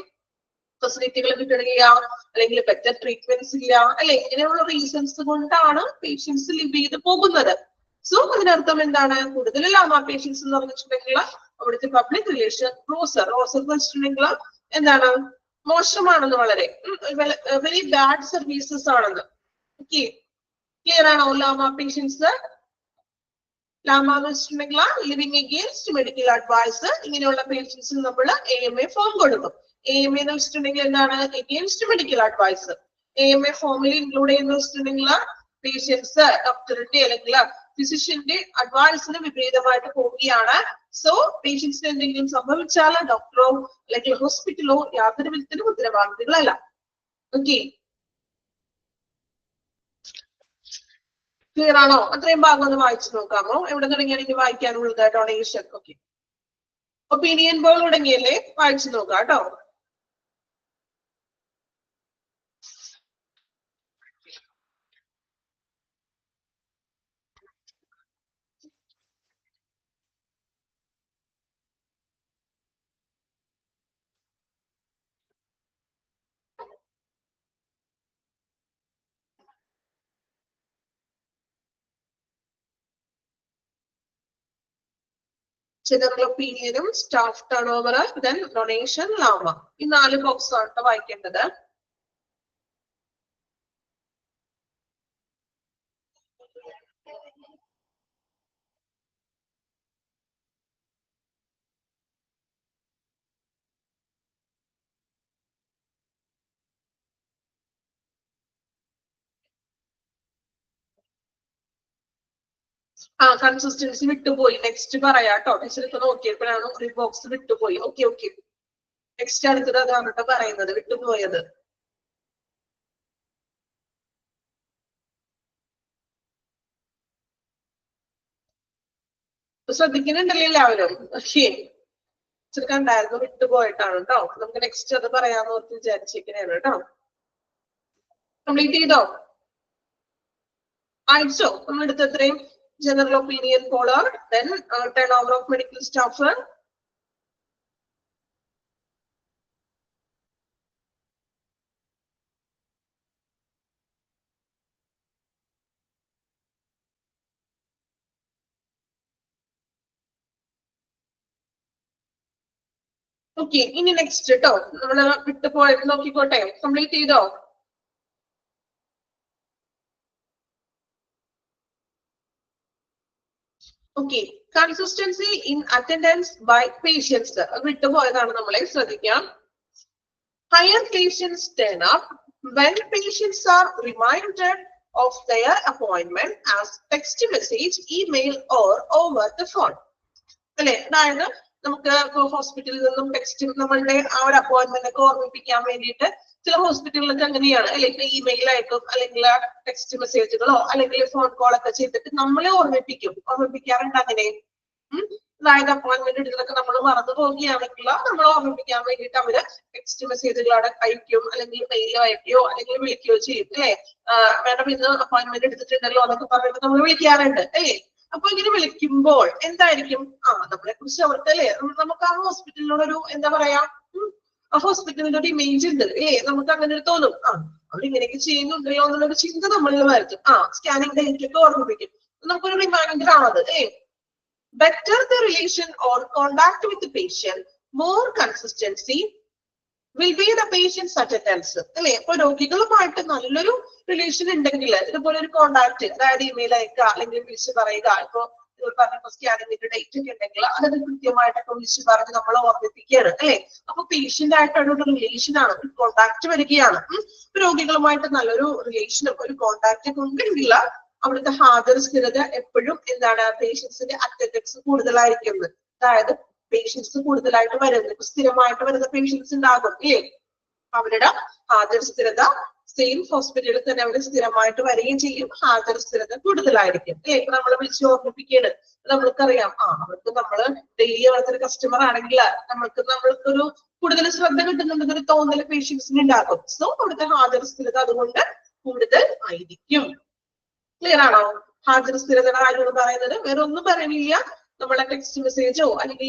ഫെസിലിറ്റികൾ കിട്ടണില്ല, അല്ലെങ്കിൽ ബെറ്റർ ട്രീറ്റ്മെന്റ്സ് ഇല്ല, അല്ലെ? ഇങ്ങനെയുള്ള റീസൺസ് കൊണ്ടാണ് പേഷ്യൻസ് ലിവ് ചെയ്ത് പോകുന്നത്. സോ അതിനർത്ഥം എന്താണ്? കൂടുതൽ ലാമ പേഷ്യൻസ് എന്ന് പറഞ്ഞിട്ടുണ്ടെങ്കിൽ അവിടുത്തെ പബ്ലിക് റിലേഷൻ റോസർ എന്ന് വെച്ചിട്ടുണ്ടെങ്കിൽ എന്താണ്? മോശമാണെന്ന്, വളരെ വെരി ബാഡ് സർവീസസ് ആണെന്ന്. ഓക്കെ, ക്ലിയർ ആണോ? ലാമ പേഷ്യൻസ്, ലാമ എന്ന് വെച്ചിട്ടുണ്ടെങ്കിൽ ലിവിംഗ് അഗെയിൻസ്റ്റ് മെഡിക്കൽ അഡ്വൈസ്, ഇങ്ങനെയുള്ള പേഷ്യൻസിന് നമ്മൾ AMA ഫോം കൊടുക്കും. AMA എന്ന് വെച്ചിട്ടുണ്ടെങ്കിൽ എന്താണ്? Against medical advice. AMA ഫോമിൽ ഇൻക്ലൂഡ് ചെയ്യുന്ന വെച്ചിട്ടുണ്ടെങ്കിൽ പേഷ്യൻസ് ഡോക്ടറിന്റെ അല്ലെങ്കിൽ ഫിസിഷ്യന്റെ അഡ്വൈസിന് വിപരീതമായിട്ട് പോവുകയാണ്. സോ പേഷ്യൻസിന് എന്തെങ്കിലും സംഭവിച്ചാൽ ഡോക്ടറോ അല്ലെങ്കിൽ ഹോസ്പിറ്റലോ യാതൊരു വിധത്തിലും ഉത്തരവാദികളല്ല. ഓക്കെ, ക്ലിയർ ആണോ? അത്രയും ഭാഗം ഒന്ന് വായിച്ചു നോക്കാമോ? എവിടെ തുടങ്ങിയാണ് ഇനി വായിക്കാനുള്ളത്? ഡൊണേഷൻ. ഓക്കെ, ഒപ്പീനിയൻ പോൾ തുടങ്ങിയല്ലേ? വായിച്ചു നോക്കാം കേട്ടോ. ജനറൽ ഒപ്പീനിയനും staff turn over then donation ലാഭ. ഈ 4 ബോക്സ് ആണ് വായിക്കേണ്ടത്. കൺസിസ്റ്റൻസി വിട്ടുപോയി. നെക്സ്റ്റ് പറയാട്ടോ. ടീച്ചർക്ക് നോക്കിയപ്പോഴാണ് ഒരു ബോക്സ് വിട്ടുപോയി. Okay okay. നെക്സ്റ്റ് അടുത്തത് അതാണ് കേട്ടോ പറയുന്നത്, വിട്ടുപോയത്. ശ്രദ്ധിക്കുന്നുണ്ടല്ലോ എല്ലാവരും? ഓക്കെ. കണ്ടായിരുന്നു വിട്ടുപോയിട്ടാണ് കേട്ടോ. നമുക്ക് നെക്സ്റ്റ് അത് പറയാന്ന് ഓർത്ത് വിചാരിച്ചിരിക്കണേണ് കേട്ടോ. കംപ്ലീറ്റ് ചെയ്തോ? അയച്ചോ? നമ്മളെടുത്ത് എത്രയും ജനറൽ ഒപ്പീനിയൻ പോളർ, then turn over of medical staff, okay. ഇനി നെക്സ്റ്റ് കേട്ടോ, നമ്മള് വിട്ടുപോയത് നോക്കിക്കോട്ടെ. കംപ്ലീറ്റ് ചെയ്തോ? Okay. Consistency in attendance by patients വിട്ടുപോയതാണ്, നമ്മളെ ശ്രദ്ധിക്കാം. Higher patients turn up when patients are reminded of their appointment as text message, email or over the phone. അല്ലെ? അതായത് നമുക്ക് ഹോസ്പിറ്റലിൽ നിന്നും ടെക്സ്റ്റ് നമ്മളുടെ ആ ഒരു അപ്പോയിന്റ്മെന്റ് ഒക്കെ ഓർമ്മിപ്പിക്കാൻ വേണ്ടിയിട്ട് ചില ഹോസ്പിറ്റലുകൾക്ക് അങ്ങനെയാണ്. അല്ലെങ്കിൽ ഇമെയിൽ ആയിട്ടും അല്ലെങ്കിൽ ടെക്സ്റ്റ് മെസ്സേജുകളോ അല്ലെങ്കിൽ ഫോൺ കോൾ ഒക്കെ ചെയ്തിട്ട് നമ്മളെ ഓർമ്മിപ്പിക്കാറുണ്ട് അങ്ങനെ. അതായത് അപ്പോയിന്റ്മെന്റ് എടുക്കുന്നതൊക്കെ നമ്മൾ മറന്നു പോവുകയാണെങ്കിൽ നമ്മൾ ഓർമ്മിപ്പിക്കാൻ വേണ്ടിയിട്ട് അവര് ടെക്സ്റ്റ് മെസ്സേജുകളോടെ അയക്കും, അല്ലെങ്കിൽ മെയിലോ അയക്കുകയോ അല്ലെങ്കിൽ വിളിക്കുകയോ ചെയ്യും. അല്ലെ? മാഡം ഇന്ന് അപ്പോയിന്റ്മെന്റ് എടുത്തിട്ടുണ്ടല്ലോ എന്നൊക്കെ പറഞ്ഞിട്ട് നമ്മൾ വിളിക്കാറുണ്ട് അല്ലേ? അപ്പൊ ഇങ്ങനെ വിളിക്കുമ്പോൾ എന്തായിരിക്കും? നമ്മളെ കുറിച്ച് അവർക്ക് അല്ലെ, നമുക്ക് ആ ഹോസ്പിറ്റലിനോട് ഒരു എന്താ പറയാ, ആ ഹോസ്പിറ്റലിന്റെ ഒരു ഇമേജ് ഉണ്ട് അല്ലേ? നമുക്ക് അങ്ങനെ ഒരു തോന്നും, അവർ ഇങ്ങനെയൊക്കെ ചെയ്യുന്നുണ്ടല്ലോ എന്നുള്ളൊരു ചിന്ത നമ്മളിൽ വരയ്ക്കും. സ്കാനിങ് ഡേറ്റ് ഒക്കെ ഓർമ്മിപ്പിക്കും. നമുക്കൊരു റിമൈൻഡർ ആണത്. Better the relation or contact with the patient, more consistency will be the patient's attendance. അല്ലെ? അപ്പൊ രോഗികളുമായിട്ട് നല്ലൊരു റിലേഷൻ ഉണ്ടെങ്കിൽ ഇതുപോലെ ഒരു കോണ്ടാക്ട്, അതായത് ഇമെയിൽ അയക്കുക അല്ലെങ്കിൽ വിളിച്ച് പറയുക. ഇപ്പൊ പറഞ്ഞ സ്കാനിങ്ങിന്റെ ഡേറ്റ് ഒക്കെ ഉണ്ടെങ്കിൽ അത് കൃത്യമായിട്ടൊക്കെ വിളിച്ച് പറഞ്ഞ് നമ്മളെ ഓർമ്മിപ്പിക്കുകയാണ് അല്ലെ? അപ്പൊ പേഷ്യന്റ് ആയിട്ടൊരു റിലേഷൻ ആണ്, ഒരു കോണ്ടാക്ട് വരികയാണ്. രോഗികളുമായിട്ട് നല്ലൊരു റിലേഷനും ഒരു കോണ്ടാക്ട് ഒക്കെ ഉണ്ടെങ്കിൽ അവിടുത്തെ ഹാജർ സ്ഥിരത എപ്പോഴും എന്താണ്? പേഷ്യൻസിന്റെ അറ്റൻഡൻസ് കൂടുതലായിരിക്കുന്നത്. അതായത് പേഷ്യൻസ് കൂടുതലായിട്ട് വരുന്നത്, സ്ഥിരമായിട്ട് വരുന്ന പേഷ്യൻസ് ഉണ്ടാകും ഇല്ലേ? അവരുടെ ഹാജർ സ്ഥിരത സെയിം ഹോസ്പിറ്റലിൽ തന്നെ അവർ സ്ഥിരമായിട്ട് വരികയും ചെയ്യും. ഹാജർ സ്ഥിരത കൂടുതലായിരിക്കും അല്ലെ? ഇപ്പൊ നമ്മൾ വിളിച്ച് ഓർമ്മിപ്പിക്കുകയാണ്. നമ്മൾക്കറിയാം അവർക്ക് നമ്മള് ഡെയിലി അവിടുത്തെ ഒരു കസ്റ്റമർ ആണെങ്കിൽ നമ്മൾക്കൊരു കൂടുതൽ ശ്രദ്ധ കിട്ടുന്നുണ്ടെന്നൊരു തോന്നൽ പേഷ്യൻസിന് ഉണ്ടാകും. സോ അവിടുത്തെ ഹാജർ സ്ഥിരത അതുകൊണ്ട് കൂടുതൽ ആയിരിക്കും. ക്ലിയർ ആണോ? ഹാജർ സ്ഥിരതയുടെ കാര്യം പറയുന്നത് വേറെ ഒന്നും പറയണില്ല. നമ്മളെ ടെക്സ്റ്റ് മെസ്സേജോ അല്ലെങ്കിൽ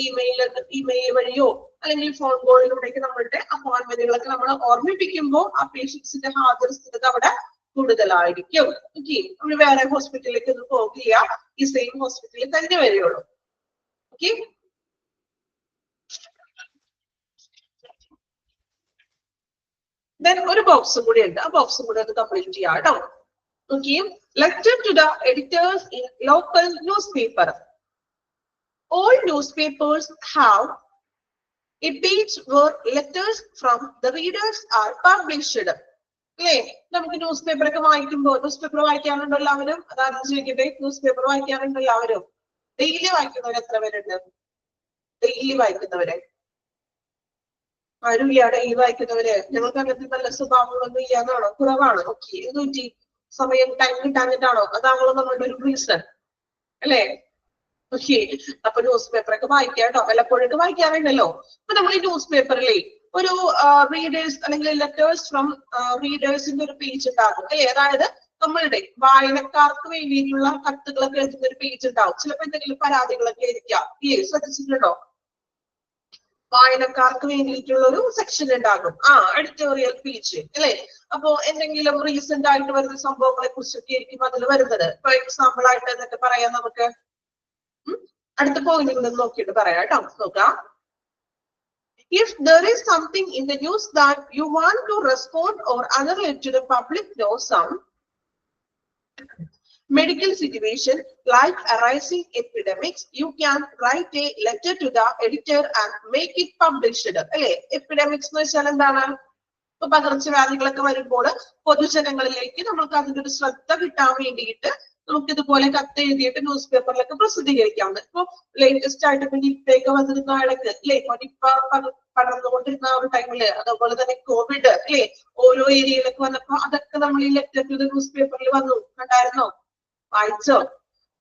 ഇമെയിൽ വഴിയോ അല്ലെങ്കിൽ ഫോൺ കോളിലൂടെയൊക്കെ നമ്മളുടെ അപ്പോയിന്റ്മെന്റുകളൊക്കെ നമ്മൾ ഓർമ്മിപ്പിക്കുമ്പോൾ ആ പേഷ്യൻസിന്റെ ഹാജർ സ്ഥിരത അവിടെ കൂടുതലായിരിക്കും. ഓക്കെ. നമ്മൾ വേറെ ഹോസ്പിറ്റലിലേക്ക് ഒന്നും പോകില്ല, ഈ സെയിം ഹോസ്പിറ്റലിൽ തന്നെ വരികയുള്ളൂ. ഓക്കെ. ഒരു ബോക്സും കൂടി ഉണ്ട്, ആ ബോക്സും കൂടി ഒന്ന് കംപ്ലീറ്റ് ചെയ്യാം കേട്ടോ. Okay, letter to the editors in local newspaper. All newspapers have a page where letters from the readers are published. അല്ലേ? നമുക്ക് ന്യൂസ് പേപ്പർ ഒക്കെ വായിക്കുമ്പോൾ, ന്യൂസ് പേപ്പർ വായിക്കാറുണ്ട് എല്ലാവരും? അതാദ്യം ചോദിക്കട്ടെ, ന്യൂസ് പേപ്പർ വായിക്കാറുണ്ട് എല്ലാവരും? ഡെയിലി വായിക്കുന്നവർ എത്ര പേരുണ്ട്? ഡെയിലി വായിക്കുന്നവരെ ആരും ഇല്ല. ഡെയിലി വായിക്കുന്നവര് ഞങ്ങൾക്ക് അങ്ങനത്തെ നല്ല സ്വഭാവങ്ങളൊന്നും ഇല്ലാന്നാണോ? കുറവാണ്. ഓക്കെ. ഇത് സമയം ടൈം കിട്ടാഞ്ഞിട്ടാണോ? അതാണല്ലോ നമ്മളുടെ ഒരു റീസൺ അല്ലേ? ഓക്കെ. അപ്പൊ ന്യൂസ് പേപ്പർ ഒക്കെ വായിക്കാം കേട്ടോ. വല്ലപ്പോഴൊക്കെ വായിക്കാറുണ്ടല്ലോ. അപ്പൊ നമ്മൾ ഈ ന്യൂസ് പേപ്പറിലെ ഒരു റീഡേഴ്സ് അല്ലെങ്കിൽ ലെറ്റേഴ്സ് ഫ്രം റീഡേഴ്സിന്റെ ഒരു പേജ് ഉണ്ടാകും അല്ലേ? അതായത് നമ്മളുടെ വായനക്കാർക്ക് വേണ്ടിയിട്ടുള്ള കത്തുകളൊക്കെ എഴുതുന്ന ഒരു പേജ് ഉണ്ടാവും. ചിലപ്പോ എന്തെങ്കിലും പരാതികളൊക്കെ ആയിരിക്കാം. ഇല്ലേ? ശ്രദ്ധിച്ചിട്ടുണ്ടോ? വായനക്കാർക്ക് വേണ്ടിയിട്ടുള്ള ഒരു സെക്ഷൻ ഉണ്ടാകും. എഡിറ്റോറിയൽ പേജ് അല്ലെ? അപ്പോ എന്തെങ്കിലും റീസെന്റ് ആയിട്ട് വരുന്ന സംഭവങ്ങളെ കുറിച്ചൊക്കെ ആയിരിക്കും അതിൽ വരുന്നത്. ഫോർ എക്സാമ്പിൾ ആയിട്ട് എന്നിട്ട് പറയാം നമുക്ക്. അടുത്ത പോയിന്റുകൾ നോക്കിയിട്ട് പറയാം കേട്ടോ. നോക്കാം. If there is something in the news that you want to respond or other let to the public know some medical situation like arising epidemics, you can write a letter to the editor and make it published. അല്ലെ, epidemics എന്ന് വെച്ചാൽ എന്താണ്? ഇപ്പൊ പകർച്ചവ്യാധികളൊക്കെ വരുമ്പോൾ പൊതുജനങ്ങളിലേക്ക് നമുക്ക് അതിന്റെ ഒരു ശ്രദ്ധ കിട്ടാൻ വേണ്ടിയിട്ട് നമുക്ക് ഇതുപോലെ കത്ത് എഴുതിയിട്ട് ന്യൂസ് പേപ്പറിലൊക്കെ പ്രസിദ്ധീകരിക്കാവുന്നത്. ഇപ്പൊ ലേറ്റസ്റ്റ് ആയിട്ട് ഇപ്പൊ നിപ്പയൊക്കെ വന്നിരുന്ന ഇടയ്ക്ക് അല്ലെ, ഇപ്പൊ നിപ്പ പടർന്നുകൊണ്ടിരുന്ന ഒരു ടൈമില്, അതുപോലെ തന്നെ കോവിഡ് അല്ലെ, ഓരോ ഏരിയയിലൊക്കെ വന്നപ്പോ അതൊക്കെ നമ്മൾ ഈ ലെറ്റർ ടു ദ ന്യൂസ് പേപ്പറിൽ വന്നു, കണ്ടായിരുന്നോ? വായിച്ചോ?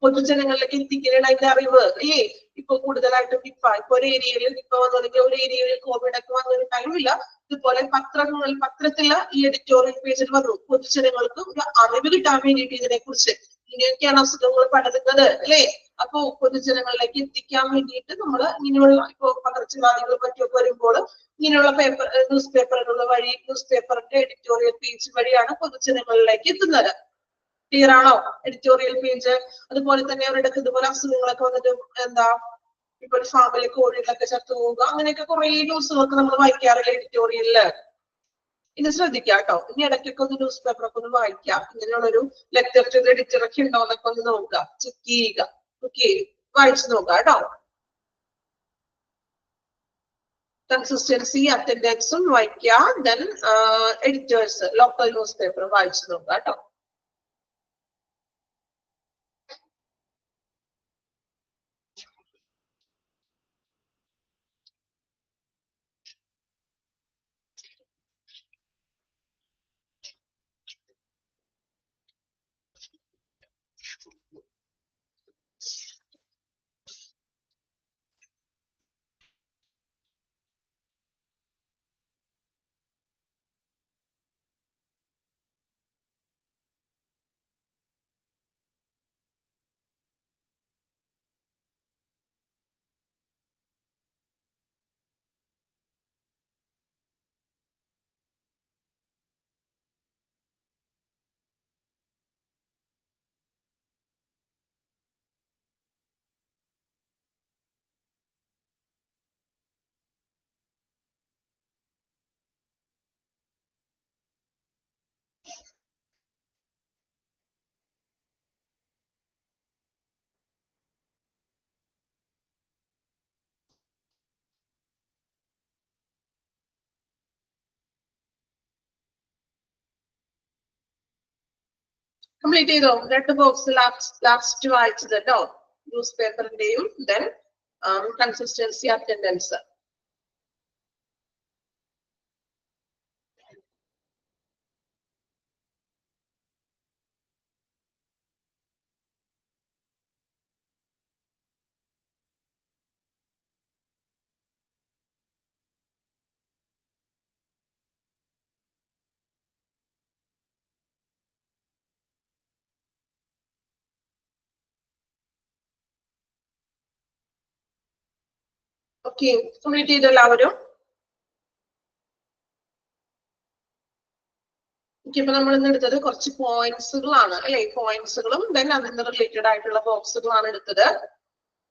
പൊതുജനങ്ങളിലേക്ക് എത്തിക്കാനാണ് അതിന്റെ അറിവ് അല്ലേ. ഇപ്പൊ കൂടുതലായിട്ടും നിപ്പ, ഇപ്പൊ ഒരു ഏരിയയിൽ നിപ്പ വന്നതിന്റെ ഒരു ഏരിയയിൽ കോവിഡ് ഒക്കെ വന്നൊരു ടൈമില്ല, ഇതുപോലെ പത്രത്തില് ഈ എഡിറ്റോറിയൽ പേജിൽ വന്നു, പൊതുജനങ്ങൾക്ക് ഒരു അറിവ് കിട്ടാൻ വേണ്ടിയിട്ട് ഇതിനെ കുറിച്ച് ഇങ്ങനെയൊക്കെയാണ് അസുഖങ്ങൾ പടരുന്നത് അല്ലെ. അപ്പൊ പൊതുജനങ്ങളിലേക്ക് എത്തിക്കാൻ വേണ്ടിയിട്ട് നമ്മൾ ഇങ്ങനെയുള്ള ഇപ്പൊ പകർച്ചവ്യാധികൾ പറ്റിയൊക്കെ വരുമ്പോൾ ഇങ്ങനെയുള്ള ന്യൂസ് പേപ്പറുകൾ വഴി, ന്യൂസ് പേപ്പറിന്റെ എഡിറ്റോറിയൽ പേജ് വഴിയാണ് പൊതുജനങ്ങളിലേക്ക് എത്തുന്നത്. ക്ലിയർ ആണോ? Editorial page. അതുപോലെ തന്നെ അവരുടെ ഇതുപോലെ അസുഖങ്ങളൊക്കെ വന്നിട്ട് എന്താ, ഇപ്പൊ ഒരു ഫാമിലി കോഴികളൊക്കെ ചത്തു പോവുക, അങ്ങനെയൊക്കെ കുറെ ന്യൂസുകളൊക്കെ നമ്മൾ വായിക്കാറില്ല എഡിറ്റോറിയലില്. ഇത് ശ്രദ്ധിക്കാം കേട്ടോ. ഇനി ഇടയ്ക്കൊക്കെ ഒന്ന് ന്യൂസ് പേപ്പറൊക്കെ ഒന്ന് വായിക്കാം. ഇങ്ങനെയുള്ളൊരു ലെറ്റർ ടു ദ എഡിറ്റർ ഒക്കെ ഉണ്ടോ എന്നൊക്കെ ഒന്ന് നോക്കുക, ചെക്ക് ചെയ്യുക. ഓക്കെ, വായിച്ചു നോക്കാം കേട്ടോ. കൺസിസ്റ്റൻസി, അറ്റൻഡൻസും വായിക്കുക. Then editors, local news paper വായിച്ചു നോക്കാം കേട്ടോ. കംപ്ലീറ്റ് ചെയ്തോ? രണ്ട് ബോക്സ് ലാസ്റ്റ് വായിച്ചത് കേട്ടോ, ന്യൂസ് പേപ്പറിന്റെയും then consistency, attendance. Okay, complete ചെയ്തോ എല്ലാവരും? ഇപ്പൊ നമ്മൾ ഇന്ന് എടുത്തത് കുറച്ച് പോയിന്റ്സുകളാണ് അല്ലെ, പോയിന്റ്സുകളും ദെൻ അതിന് റിലേറ്റഡ് ആയിട്ടുള്ള ബോക്സുകളാണ് എടുത്തത്.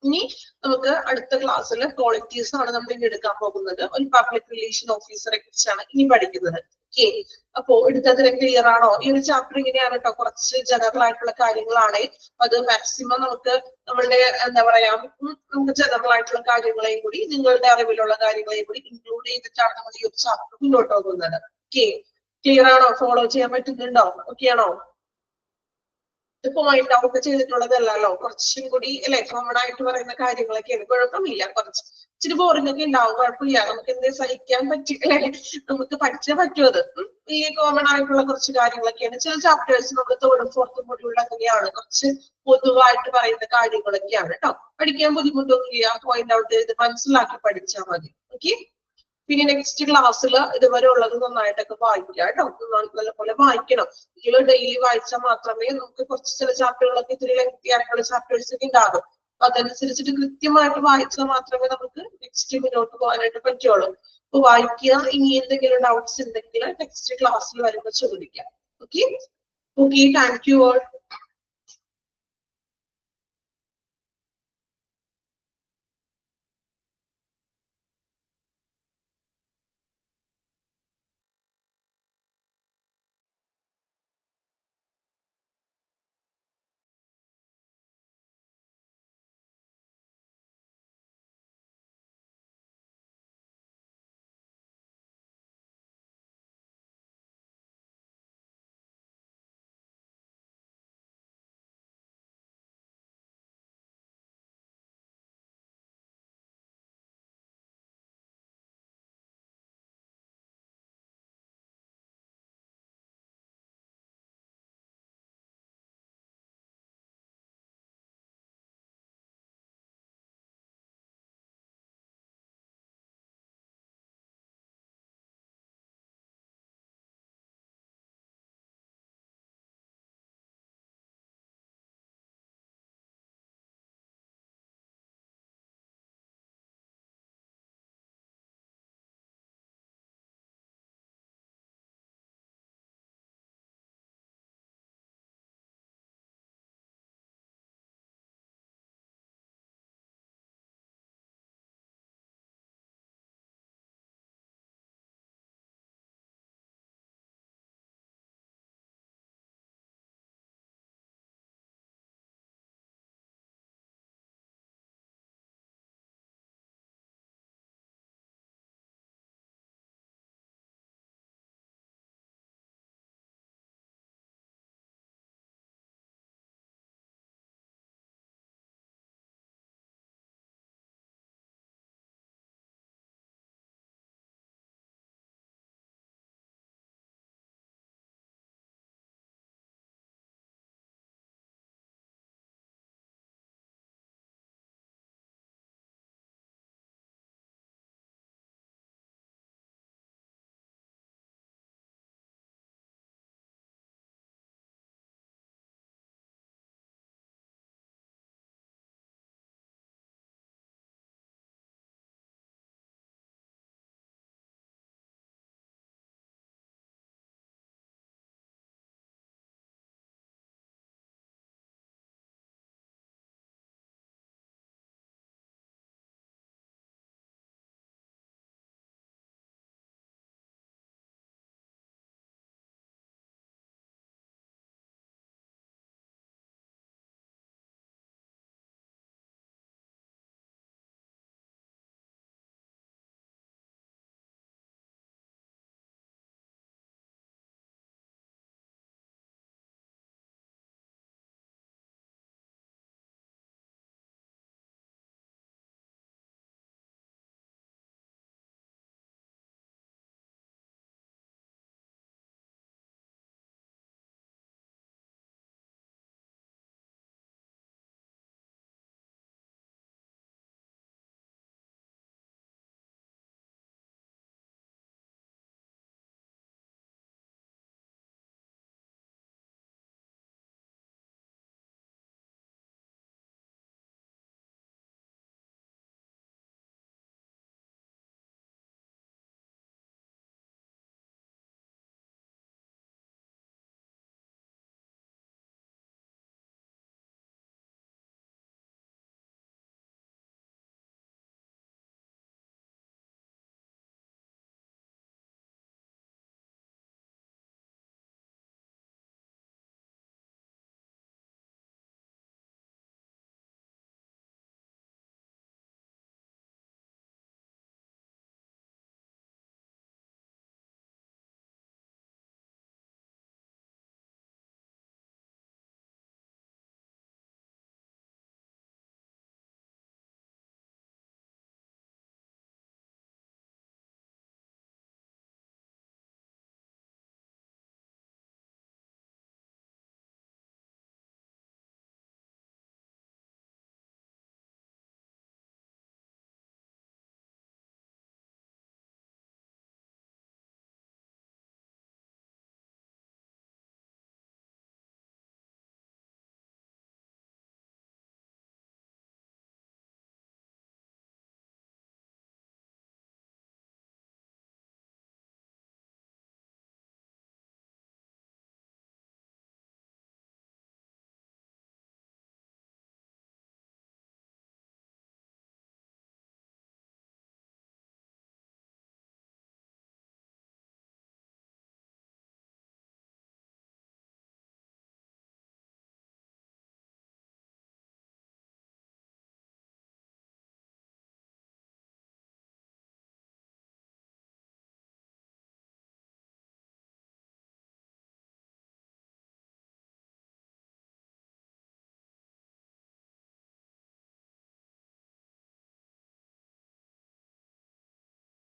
ഇനി നമുക്ക് അടുത്ത ക്ലാസ്സിൽ ക്വാളിറ്റീസ് ആണ് നമ്മൾ ഇനി എടുക്കാൻ പോകുന്നത്. ഒരു പബ്ലിക് റിലേഷൻ ഓഫീസറെ കുറിച്ചാണ് ഇനി പഠിക്കുന്നത്. ഓക്കെ, അപ്പോ എടുത്തതിന് ക്ലിയർ ആണോ? ഈ ഒരു ചാപ്റ്റർ ഇങ്ങനെയാണ് കേട്ടോ, കുറച്ച് ജനറൽ ആയിട്ടുള്ള കാര്യങ്ങളാണ്. അത് മാക്സിമം നമുക്ക് നമ്മളുടെ എന്താ പറയാ, നമുക്ക് ജനറൽ ആയിട്ടുള്ള കാര്യങ്ങളെയും കൂടി നിങ്ങളുടെ അറിവിലുള്ള കാര്യങ്ങളെയും കൂടി ഇൻക്ലൂഡ് ചെയ്തിട്ടാണ് നമ്മൾ ഈ ഒരു ചാപ്റ്റർ മുന്നോട്ട് പോകുന്നത്. ഓക്കെ, ക്ലിയർ ആണോ? ഫോളോ ചെയ്യാൻ പറ്റുന്നുണ്ടോ? ഓക്കെ ആണോ? പോയിന്റ് ഔട്ട് ചെയ്തിട്ടുള്ളതല്ലോ, കുറച്ചും കൂടി അല്ലെ കോമൺ ആയിട്ട് പറയുന്ന കാര്യങ്ങളൊക്കെയാണ്. കുഴപ്പമില്ല, കുറച്ച് ഇച്ചിരി ബോറിംഗ് ഒക്കെ ഉണ്ടാവും, കുഴപ്പമില്ല. നമുക്ക് എന്ത് സഹിക്കാൻ പറ്റില്ലേ, നമുക്ക് പഠിച്ചേ പറ്റും. അത് ഈ കോമൺ ആയിട്ടുള്ള കുറച്ച് കാര്യങ്ങളൊക്കെയാണ്. ചില ചാപ്റ്റേഴ്സ് നമ്മൾ തേർഡും ഫോർത്തും മൊഡ്യൂളിൽ അങ്ങനെയാണ്, കുറച്ച് പൊതുവായിട്ട് പറയുന്ന കാര്യങ്ങളൊക്കെയാണ് കേട്ടോ. പഠിക്കാൻ ബുദ്ധിമുട്ടൊന്നുമില്ല, പോയിന്റ് ഔട്ട് ചെയ്ത് മനസ്സിലാക്കി പഠിച്ചാൽ മതി. ഓക്കെ, പിന്നെ നെക്സ്റ്റ് ക്ലാസ്സിൽ ഇതുവരെ ഉള്ളത് നന്നായിട്ടൊക്കെ വായിക്കുക കേട്ടോ. നല്ലപോലെ വായിക്കണം. നിങ്ങൾ ഡെയിലി വായിച്ചാൽ മാത്രമേ നമുക്ക് കുറച്ച് ചില ചാപ്റ്ററുകളൊക്കെ ഇത്തിരി ലെങ്തി ആയിട്ടുള്ള ചാപ്റ്റേഴ്സ് ഒക്കെ ഉണ്ടാകും. അപ്പൊ അതനുസരിച്ചിട്ട് കൃത്യമായിട്ട് വായിച്ചാൽ മാത്രമേ നമുക്ക് നെക്സ്റ്റ് മുന്നോട്ട് പോകാനായിട്ട് പറ്റുള്ളൂ. അപ്പൊ വായിക്കുക. ഇനി എന്തെങ്കിലും ഡൗട്ട്സ് ഉണ്ടെങ്കിൽ നെക്സ്റ്റ് ക്ലാസ്സിൽ വരുമ്പോൾ ചോദിക്കാം. Okay, thank you all.